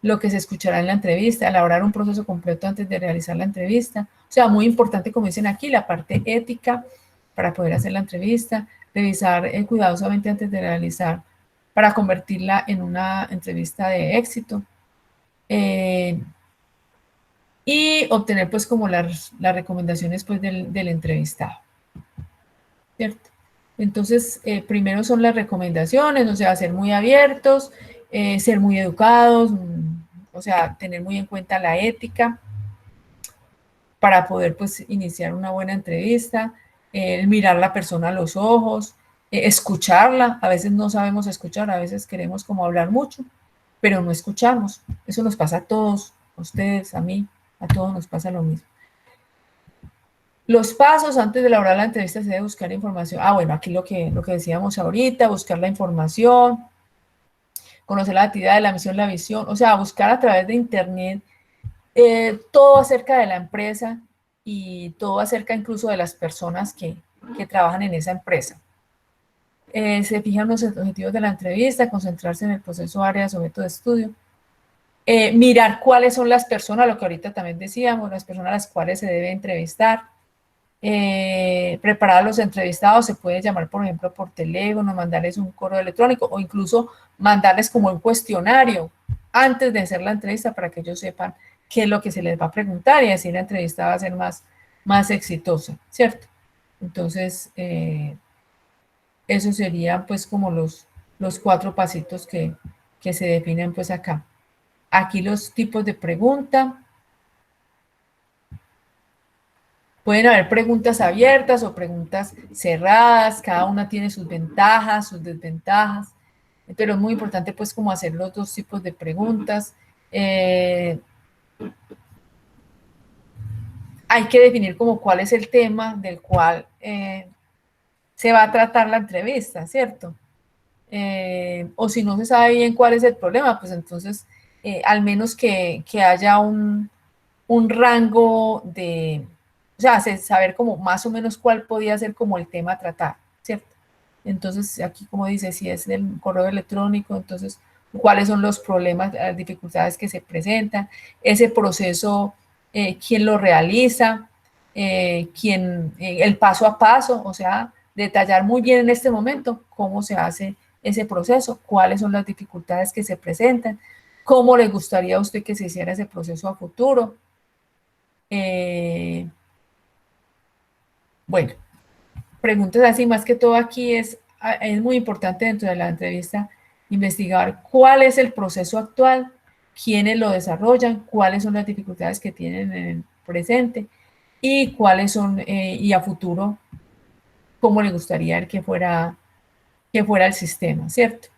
lo que se escuchará en la entrevista, elaborar un proceso completo antes de realizar la entrevista. O sea, muy importante, como dicen aquí, la parte ética para poder hacer la entrevista, revisar cuidadosamente antes de realizar, para convertirla en una entrevista de éxito. Eh, y obtener pues como las recomendaciones pues del entrevistado, ¿cierto? Entonces, primero son las recomendaciones, o sea, ser muy abiertos, ser muy educados, o sea, tener muy en cuenta la ética para poder pues iniciar una buena entrevista, mirar a la persona a los ojos, escucharla, a veces no sabemos escuchar, a veces queremos como hablar mucho, pero no escuchamos, eso nos pasa a todos, a ustedes, a mí, a todos nos pasa lo mismo. Los pasos antes de elaborar la entrevista se debe buscar información. Ah, bueno, aquí lo que decíamos ahorita, buscar la información, conocer la actividad de la misión, la visión, o sea, buscar a través de internet todo acerca de la empresa y todo acerca incluso de las personas que trabajan en esa empresa. Se fijan los objetivos de la entrevista, concentrarse en el proceso, áreas o método de estudio. Mirar cuáles son las personas, lo que ahorita también decíamos, las personas a las cuales se debe entrevistar. Preparar a los entrevistados, se puede llamar, por ejemplo, por teléfono, mandarles un correo electrónico o incluso mandarles como un cuestionario antes de hacer la entrevista para que ellos sepan qué es lo que se les va a preguntar y así la entrevista va a ser más exitosa, ¿cierto? Entonces, eso serían pues como los 4 pasitos que se definen pues acá. Aquí los tipos de pregunta. Pueden haber preguntas abiertas o preguntas cerradas, cada una tiene sus ventajas, sus desventajas, pero es muy importante pues como hacer los 2 tipos de preguntas. Hay que definir como cuál es el tema del cual se va a tratar la entrevista, ¿cierto? O si no se sabe bien cuál es el problema, pues entonces al menos que haya un rango de, o sea, saber como más o menos cuál podía ser como el tema a tratar, ¿cierto? Entonces, aquí como dice, si es del correo electrónico, entonces, cuáles son los problemas, las dificultades que se presentan, ese proceso, quién lo realiza, el paso a paso, o sea, detallar muy bien en este momento cómo se hace ese proceso, cuáles son las dificultades que se presentan, cómo le gustaría a usted que se hiciera ese proceso a futuro, bueno, preguntas así, más que todo aquí es muy importante dentro de la entrevista investigar cuál es el proceso actual, quiénes lo desarrollan, cuáles son las dificultades que tienen en el presente y cuáles son, y a futuro, cómo le gustaría que fuera el sistema, ¿cierto?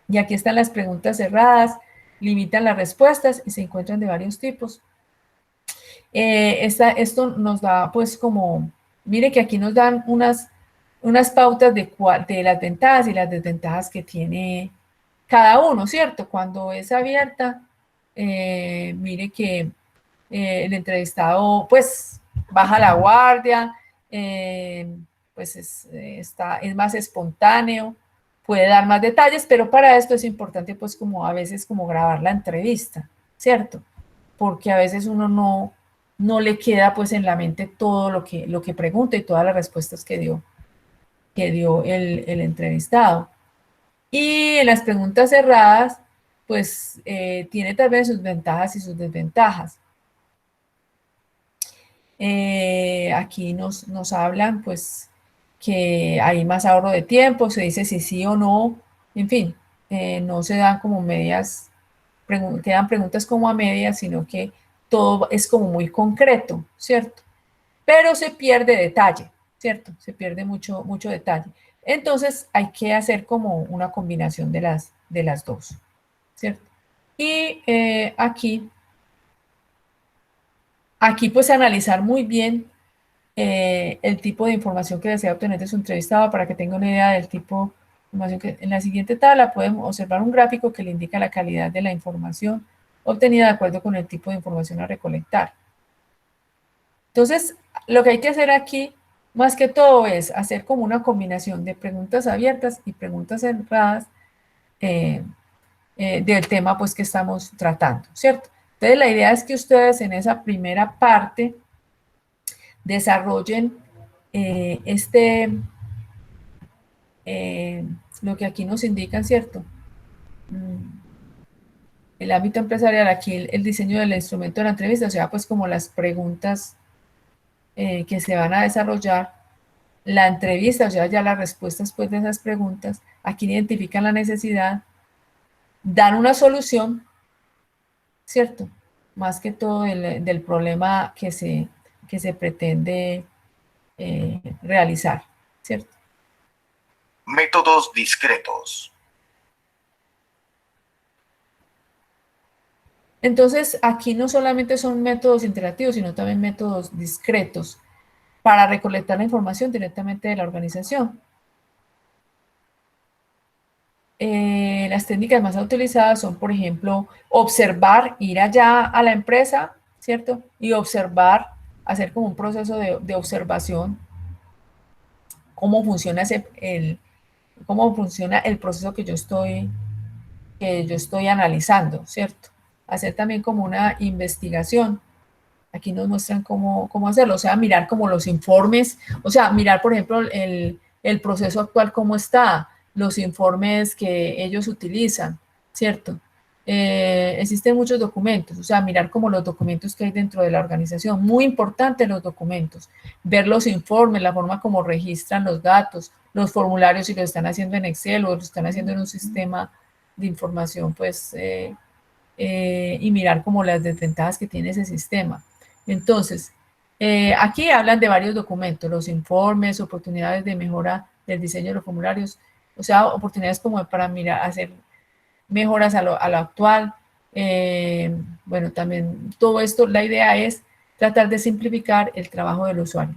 Y aquí están las preguntas cerradas, limitan las respuestas y se encuentran de varios tipos. Esto nos da pues como, mire que aquí nos dan unas pautas de las ventajas y las desventajas que tiene cada uno, ¿cierto? Cuando es abierta, mire que el entrevistado pues baja la guardia, pues es más espontáneo, puede dar más detalles, pero para esto es importante pues como a veces como grabar la entrevista, ¿cierto? Porque a veces uno no le queda pues en la mente todo lo que pregunta y todas las respuestas que dio el entrevistado. Y en las preguntas cerradas, pues tiene tal vez sus ventajas y sus desventajas. Aquí nos hablan pues que hay más ahorro de tiempo, se dice si sí o no, en fin, no se dan como medias, quedan preguntas como a medias, sino que todo es como muy concreto, ¿cierto? Pero se pierde detalle, ¿cierto? Se pierde mucho detalle. Entonces hay que hacer como una combinación de las dos, ¿cierto? Y aquí pues analizar muy bien el tipo de información que desea obtener de su entrevistado para que tenga una idea del tipo de información que en la siguiente tabla podemos observar un gráfico que le indica la calidad de la información obtenida de acuerdo con el tipo de información a recolectar. Entonces, lo que hay que hacer aquí, más que todo, es hacer como una combinación de preguntas abiertas y preguntas cerradas del tema pues que estamos tratando, ¿cierto? Entonces, la idea es que ustedes en esa primera parte desarrollen lo que aquí nos indican, ¿cierto? El ámbito empresarial, aquí el diseño del instrumento de la entrevista, o sea, pues como las preguntas que se van a desarrollar, la entrevista, o sea, ya las respuestas pues de esas preguntas, aquí identifican la necesidad, dan una solución, ¿cierto? Más que todo del problema que se pretende realizar, ¿cierto? Métodos discretos. Entonces, aquí no solamente son métodos interactivos, sino también métodos discretos para recolectar la información directamente de la organización. Las técnicas más utilizadas son, por ejemplo, observar, ir allá a la empresa, ¿cierto? Y observar, hacer como un proceso de observación, cómo funciona cómo funciona el proceso que yo estoy analizando, ¿cierto? Hacer también como una investigación. Aquí nos muestran cómo hacerlo, o sea, mirar como los informes, o sea, mirar, por ejemplo, el proceso actual, cómo está, los informes que ellos utilizan, ¿cierto? Existen muchos documentos, o sea, mirar como los documentos que hay dentro de la organización. Muy importante los documentos, ver los informes, la forma como registran los datos, los formularios si lo están haciendo en Excel o lo están haciendo en un sistema de información, pues, y mirar como las desventajas que tiene ese sistema. Entonces, aquí hablan de varios documentos, los informes, oportunidades de mejora del diseño de los formularios, o sea, oportunidades como para mirar, hacer mejoras a lo actual. Bueno, también todo esto, la idea es tratar de simplificar el trabajo del usuario,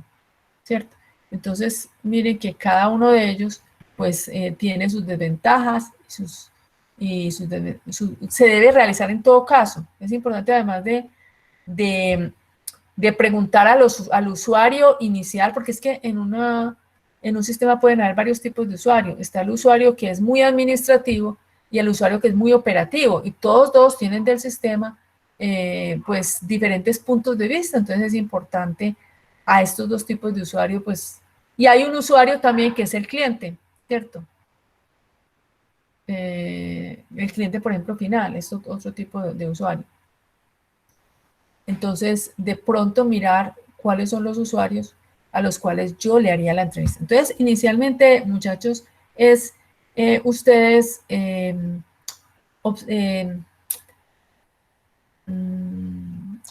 ¿cierto? Entonces, miren que cada uno de ellos, pues, tiene sus desventajas se debe realizar en todo caso. Es importante además de, de preguntar al usuario inicial, porque es que en un sistema pueden haber varios tipos de usuario. Está el usuario que es muy administrativo y el usuario que es muy operativo, y todos dos tienen del sistema pues diferentes puntos de vista. Entonces es importante a estos dos tipos de usuario, pues, y hay un usuario también que es el cliente, ¿cierto? El cliente, por ejemplo, final, es otro tipo de usuario. Entonces, de pronto mirar cuáles son los usuarios a los cuales yo le haría la entrevista. Entonces, inicialmente, muchachos, es ustedes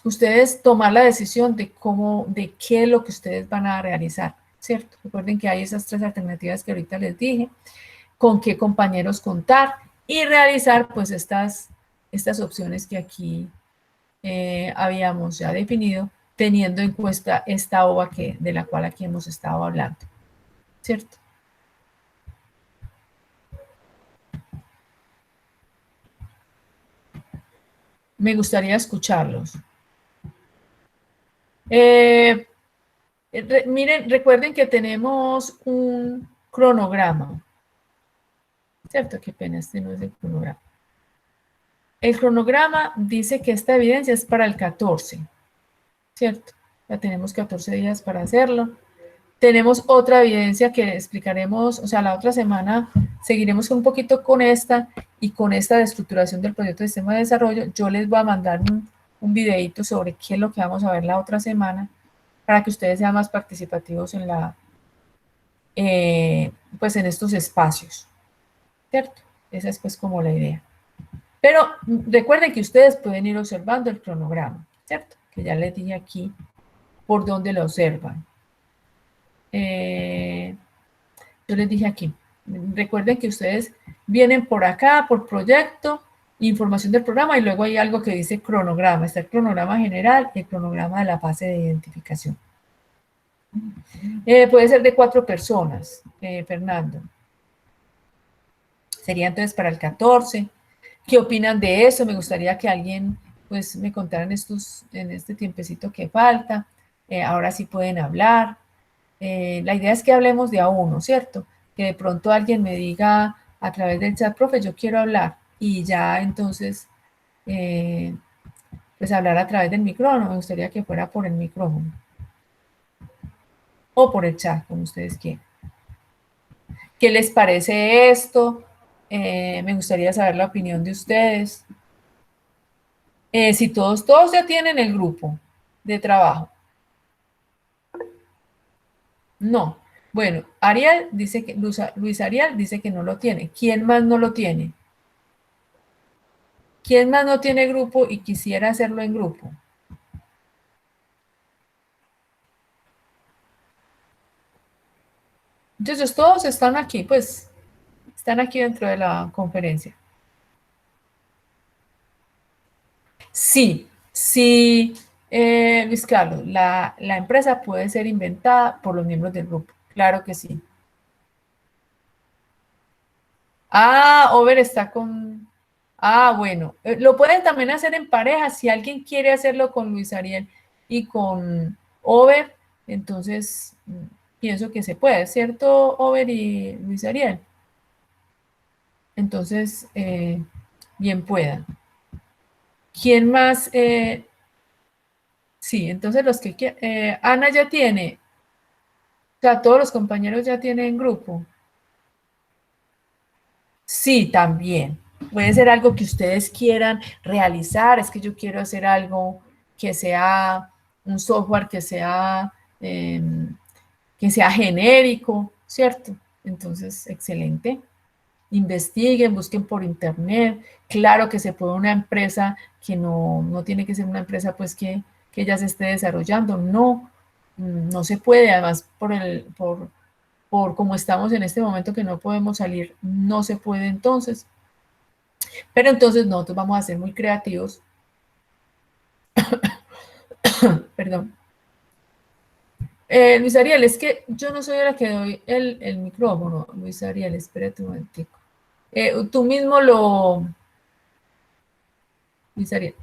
ustedes tomar la decisión de qué es lo que ustedes van a realizar, ¿cierto? Recuerden que hay esas tres alternativas que ahorita les dije, con qué compañeros contar, y realizar pues estas opciones que aquí habíamos ya definido, teniendo en cuenta esta OVA de la cual aquí hemos estado hablando, ¿cierto? Me gustaría escucharlos. Miren, recuerden que tenemos un cronograma, ¿cierto? Qué pena, este no es el cronograma. El cronograma dice que esta evidencia es para el 14, ¿cierto? Ya tenemos 14 días para hacerlo. Tenemos otra evidencia que explicaremos, o sea, la otra semana seguiremos un poquito con esta y con esta de estructuración del proyecto de sistema de desarrollo. Yo les voy a mandar un videito sobre qué es lo que vamos a ver la otra semana para que ustedes sean más participativos en pues en estos espacios, ¿cierto? Esa es pues como la idea. Pero recuerden que ustedes pueden ir observando el cronograma, ¿cierto? Que ya les dije aquí por dónde lo observan. Yo les dije aquí, recuerden que ustedes vienen por acá, por proyecto, información del programa, y luego hay algo que dice cronograma. Está el cronograma general y el cronograma de la fase de identificación. Puede ser de 4 personas, Fernando. Sería entonces para el 14. ¿Qué opinan de eso? Me gustaría que alguien pues me contara en este tiempecito que falta. Ahora sí pueden hablar. La idea es que hablemos de a uno, ¿cierto? Que de pronto alguien me diga a través del chat, profe, yo quiero hablar. Y ya entonces, pues hablar a través del micrófono. Me gustaría que fuera por el micrófono. O por el chat, como ustedes quieran. ¿Qué les parece esto? Me gustaría saber la opinión de ustedes. Si todos ya tienen el grupo de trabajo. No. Bueno, Ariel dice que, Luis Ariel dice que no lo tiene. ¿Quién más no lo tiene? ¿Quién más no tiene grupo y quisiera hacerlo en grupo? Entonces todos están aquí, pues, están aquí dentro de la conferencia. Sí, sí, Luis Carlos, la empresa puede ser inventada por los miembros del grupo. Claro que sí. Ah, Over está con... Ah, bueno. Lo pueden también hacer en pareja. Si alguien quiere hacerlo con Luis Ariel y con Over, entonces pienso que se puede, ¿cierto, Over y Luis Ariel? Entonces, bien pueda. ¿Quién más? Sí, entonces los que quieran. Ana ya tiene. O sea, todos los compañeros ya tienen grupo. Sí, también. Puede ser algo que ustedes quieran realizar. Es que yo quiero hacer algo que sea un software que sea genérico, ¿cierto? Entonces, excelente. Investiguen, busquen por internet. Claro que se puede una empresa que no tiene que ser una empresa pues que ya se esté desarrollando. No, no se puede. Además, por cómo estamos en este momento que no podemos salir, no se puede entonces. Pero entonces nosotros vamos a ser muy creativos. Perdón. Luis Ariel, es que yo no soy la que doy el micrófono. Luis Ariel, espérate un momentico. Tú mismo Luis Ariel.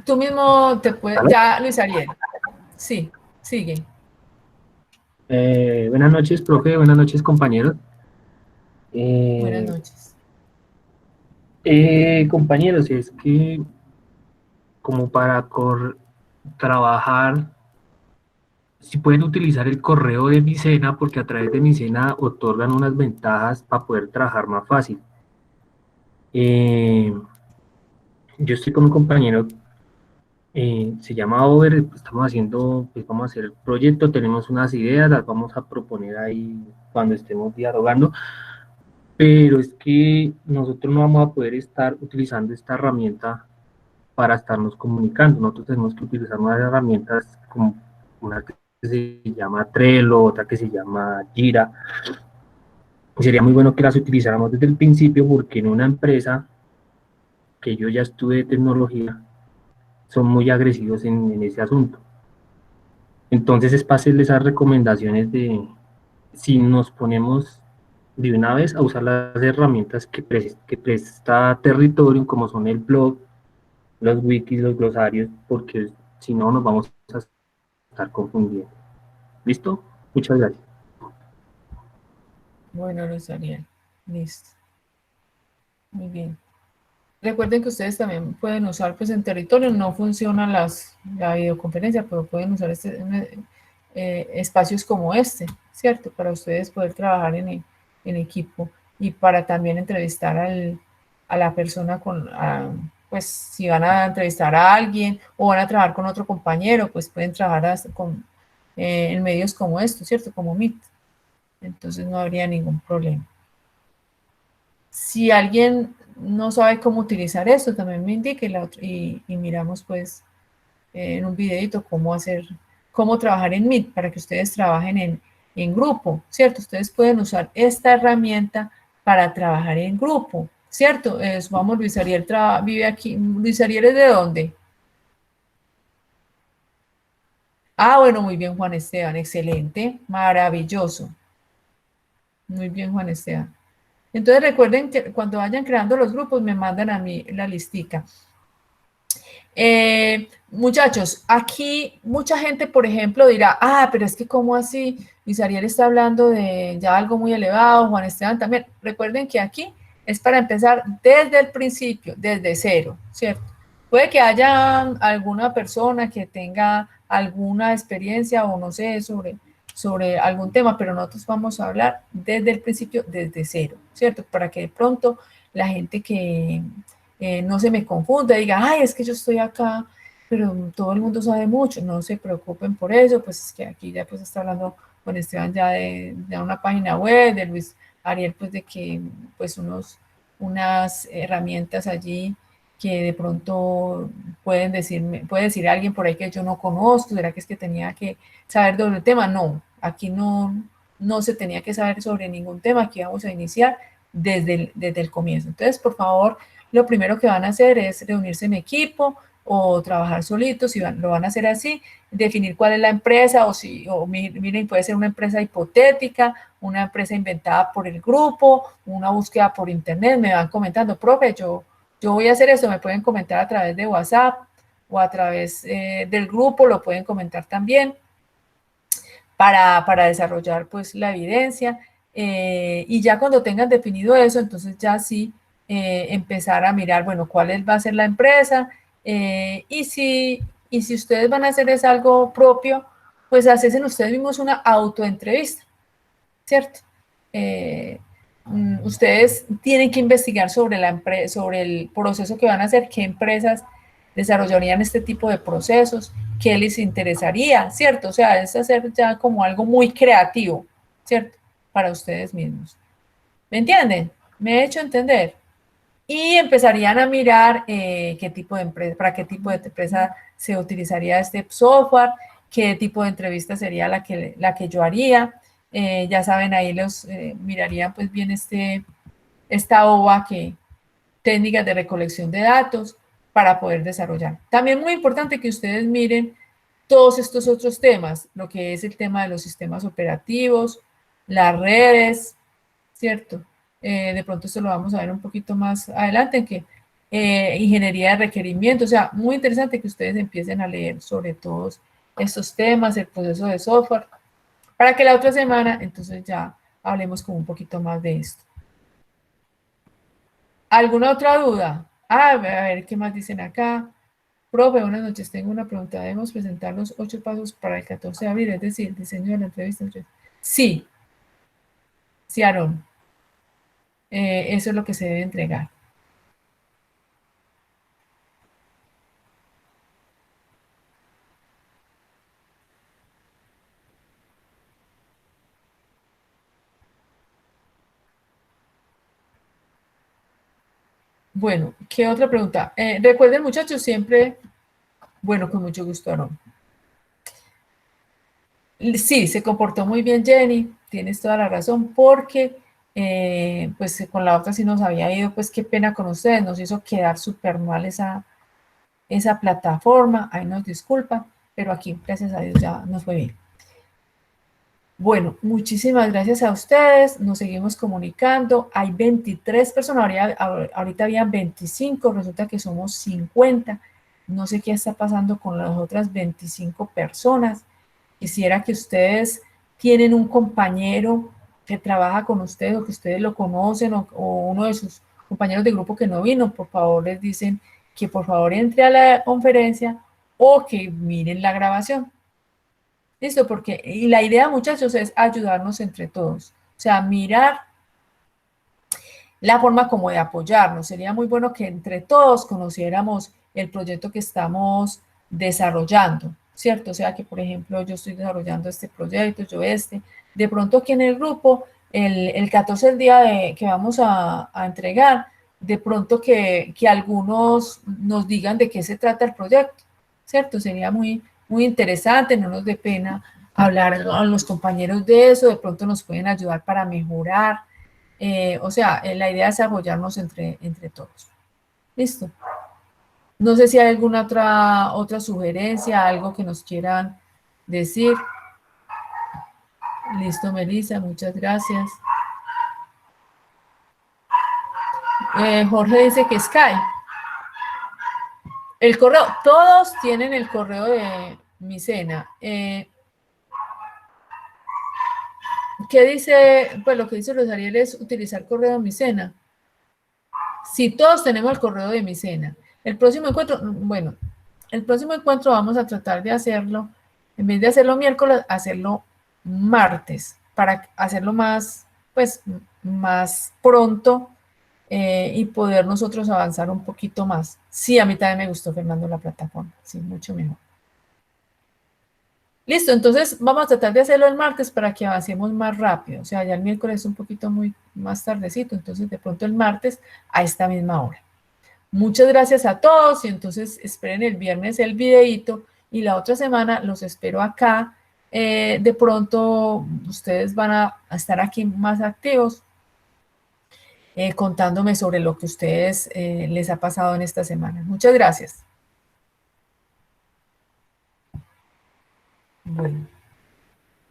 Tú mismo te puedes... ¿Aló? Ya, Luis Ariel. Sí, sigue. Buenas noches, profe, buenas noches, compañeros. Buenas noches. Compañeros, es que como para trabajar, si pueden utilizar el correo de Micena, porque a través de Micena otorgan unas ventajas para poder trabajar más fácil. Yo estoy con un compañero, se llama Over, estamos haciendo, pues vamos a hacer el proyecto, tenemos unas ideas, las vamos a proponer ahí cuando estemos dialogando. Pero es que nosotros no vamos a poder estar utilizando esta herramienta para estarnos comunicando. Nosotros tenemos que utilizar unas herramientas como una que se llama Trello, otra que se llama Jira. Sería muy bueno que las utilizáramos desde el principio porque en una empresa que yo ya estuve de tecnología son muy agresivos en ese asunto. Entonces es para hacerles esas recomendaciones de si nos ponemos de una vez a usar las herramientas que presta Territorium, como son el blog, los wikis, los glosarios, porque si no nos vamos a estar confundiendo. ¿Listo? Muchas gracias. Bueno, Luis Ariel. Listo. Muy bien. Recuerden que ustedes también pueden usar, pues en territorio no funciona la videoconferencia, pero pueden usar espacios como este, ¿cierto? Para ustedes poder trabajar en equipo y para también entrevistar a la persona pues si van a entrevistar a alguien o van a trabajar con otro compañero, pues pueden trabajar en medios como estos, ¿cierto? Como Meet. Entonces no habría ningún problema. Si alguien no sabe cómo utilizar esto, también me indique y miramos pues en un videito cómo trabajar en Meet para que ustedes trabajen en grupo, ¿cierto? Ustedes pueden usar esta herramienta para trabajar en grupo, ¿cierto? Vamos, Luis Ariel vive aquí. ¿Luis Ariel es de dónde? Ah, bueno, muy bien, Juan Esteban, excelente, maravilloso. Muy bien, Juan Esteban. Entonces recuerden que cuando vayan creando los grupos me mandan a mí la listica. Muchachos, aquí mucha gente, por ejemplo, dirá, pero es que ¿cómo así? Luis Ariel está hablando de ya algo muy elevado, Juan Esteban también. Recuerden que aquí es para empezar desde el principio, desde cero, ¿cierto? Puede que haya alguna persona que tenga alguna experiencia o no sé sobre algún tema, pero nosotros vamos a hablar desde el principio, desde cero, ¿cierto? Para que de pronto la gente que no se me confunda, diga, ay, es que yo estoy acá, pero todo el mundo sabe mucho, no se preocupen por eso, pues es que aquí ya pues está hablando con Esteban ya de una página web, de Luis Ariel, pues de que pues unas herramientas allí que de pronto puede decir alguien por ahí que yo no conozco, ¿será que es que tenía que saber sobre el tema? No, aquí no se tenía que saber sobre ningún tema, aquí vamos a iniciar desde el comienzo. Entonces, por favor, lo primero que van a hacer es reunirse en equipo o trabajar solitos, si lo van a hacer así, definir cuál es la empresa o miren, puede ser una empresa hipotética, una empresa inventada por el grupo, una búsqueda por internet, me van comentando, profe, yo voy a hacer esto, me pueden comentar a través de WhatsApp o a través del grupo, lo pueden comentar también para desarrollar pues la evidencia y ya cuando tengan definido eso, entonces ya sí empezar a mirar, bueno, cuál va a ser la empresa y si ustedes van a hacer es algo propio, pues hacen ustedes mismos una autoentrevista, ¿cierto? Ustedes tienen que investigar sobre el proceso que van a hacer, qué empresas desarrollarían este tipo de procesos, qué les interesaría, ¿cierto? O sea, es hacer ya como algo muy creativo, ¿cierto? Para ustedes mismos. ¿Me entienden? ¿Me he hecho entender? Y empezarían a mirar qué tipo de empresa, para qué tipo de empresa se utilizaría este software, qué tipo de entrevista sería la que yo haría. Ya saben, ahí los mirarían pues bien esta OVA técnicas de recolección de datos para poder desarrollar. También muy importante que ustedes miren todos estos otros temas, lo que es el tema de los sistemas operativos, las redes, ¿cierto? De pronto esto lo vamos a ver un poquito más adelante, en que ingeniería de requerimientos, o sea, muy interesante que ustedes empiecen a leer sobre todos estos temas, el proceso de software, para que la otra semana entonces ya hablemos con un poquito más de esto. ¿Alguna otra duda? A ver, ¿qué más dicen acá? Profe, buenas noches. Tengo una pregunta. ¿Debemos presentar los 8 pasos para el 14 de abril? Es decir, diseño de la entrevista. Sí, sí, Aaron. Eso es lo que se debe entregar. Bueno, ¿qué otra pregunta? Recuerden, muchachos, siempre, bueno, con mucho gusto, Aaron. Sí, se comportó muy bien Jenny, tienes toda la razón, porque pues con la otra sí nos había ido, pues qué pena con ustedes, nos hizo quedar súper mal esa plataforma, ahí nos disculpa, pero aquí, gracias a Dios, ya nos fue bien. Bueno, muchísimas gracias a ustedes, nos seguimos comunicando, hay 23 personas, ahorita había 25, resulta que somos 50, no sé qué está pasando con las otras 25 personas. Quisiera que ustedes tienen un compañero que trabaja con ustedes o que ustedes lo conocen o uno de sus compañeros de grupo que no vino, por favor les dicen que por favor entre a la conferencia o que miren la grabación. ¿Listo? Porque, y la idea, muchachos, es ayudarnos entre todos. O sea, mirar la forma como de apoyarnos. Sería muy bueno que entre todos conociéramos el proyecto que estamos desarrollando, ¿cierto? O sea, que por ejemplo yo estoy desarrollando este proyecto, yo este. De pronto aquí en el grupo, el 14 el día que vamos a entregar, de pronto que algunos nos digan de qué se trata el proyecto, ¿cierto? Sería muy interesante, no nos dé pena hablar a los compañeros de eso, de pronto nos pueden ayudar para mejorar. O sea, la idea es apoyarnos entre todos. Listo. No sé si hay alguna otra sugerencia, algo que nos quieran decir. Listo, Melissa, muchas gracias. Jorge dice que Sky. El correo, todos tienen el correo de Micena. ¿Qué dice? Pues lo que dice Rosariel es utilizar correo de Micena. Si todos tenemos el correo de Micena. El próximo encuentro, bueno, el próximo encuentro vamos a tratar de hacerlo, en vez de hacerlo miércoles, hacerlo martes, para hacerlo más, pues, más pronto y poder nosotros avanzar un poquito más. Sí, a mí también me gustó, Fernando, la plataforma, sí, mucho mejor. Listo, entonces vamos a tratar de hacerlo el martes para que avancemos más rápido. O sea, ya el miércoles es un poquito más tardecito, entonces de pronto el martes a esta misma hora. Muchas gracias a todos y entonces esperen el viernes el videíto y la otra semana los espero acá. De pronto ustedes van a estar aquí más activos contándome sobre lo que a ustedes les ha pasado en esta semana. Muchas gracias. Bueno,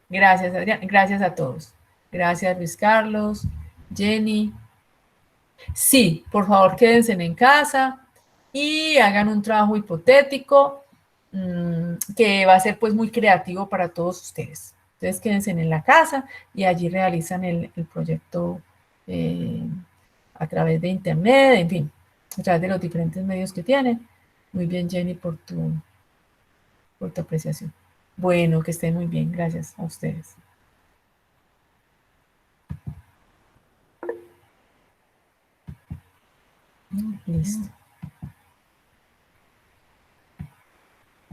gracias Adrián, gracias a todos. Gracias Luis Carlos, Jenny. Sí, por favor quédense en casa y hagan un trabajo hipotético que va a ser pues muy creativo para todos ustedes. Entonces quédense en la casa y allí realizan el proyecto a través de internet, en fin, a través de los diferentes medios que tienen. Muy bien, Jenny, por tu apreciación. Bueno, que estén muy bien. Gracias a ustedes. Listo.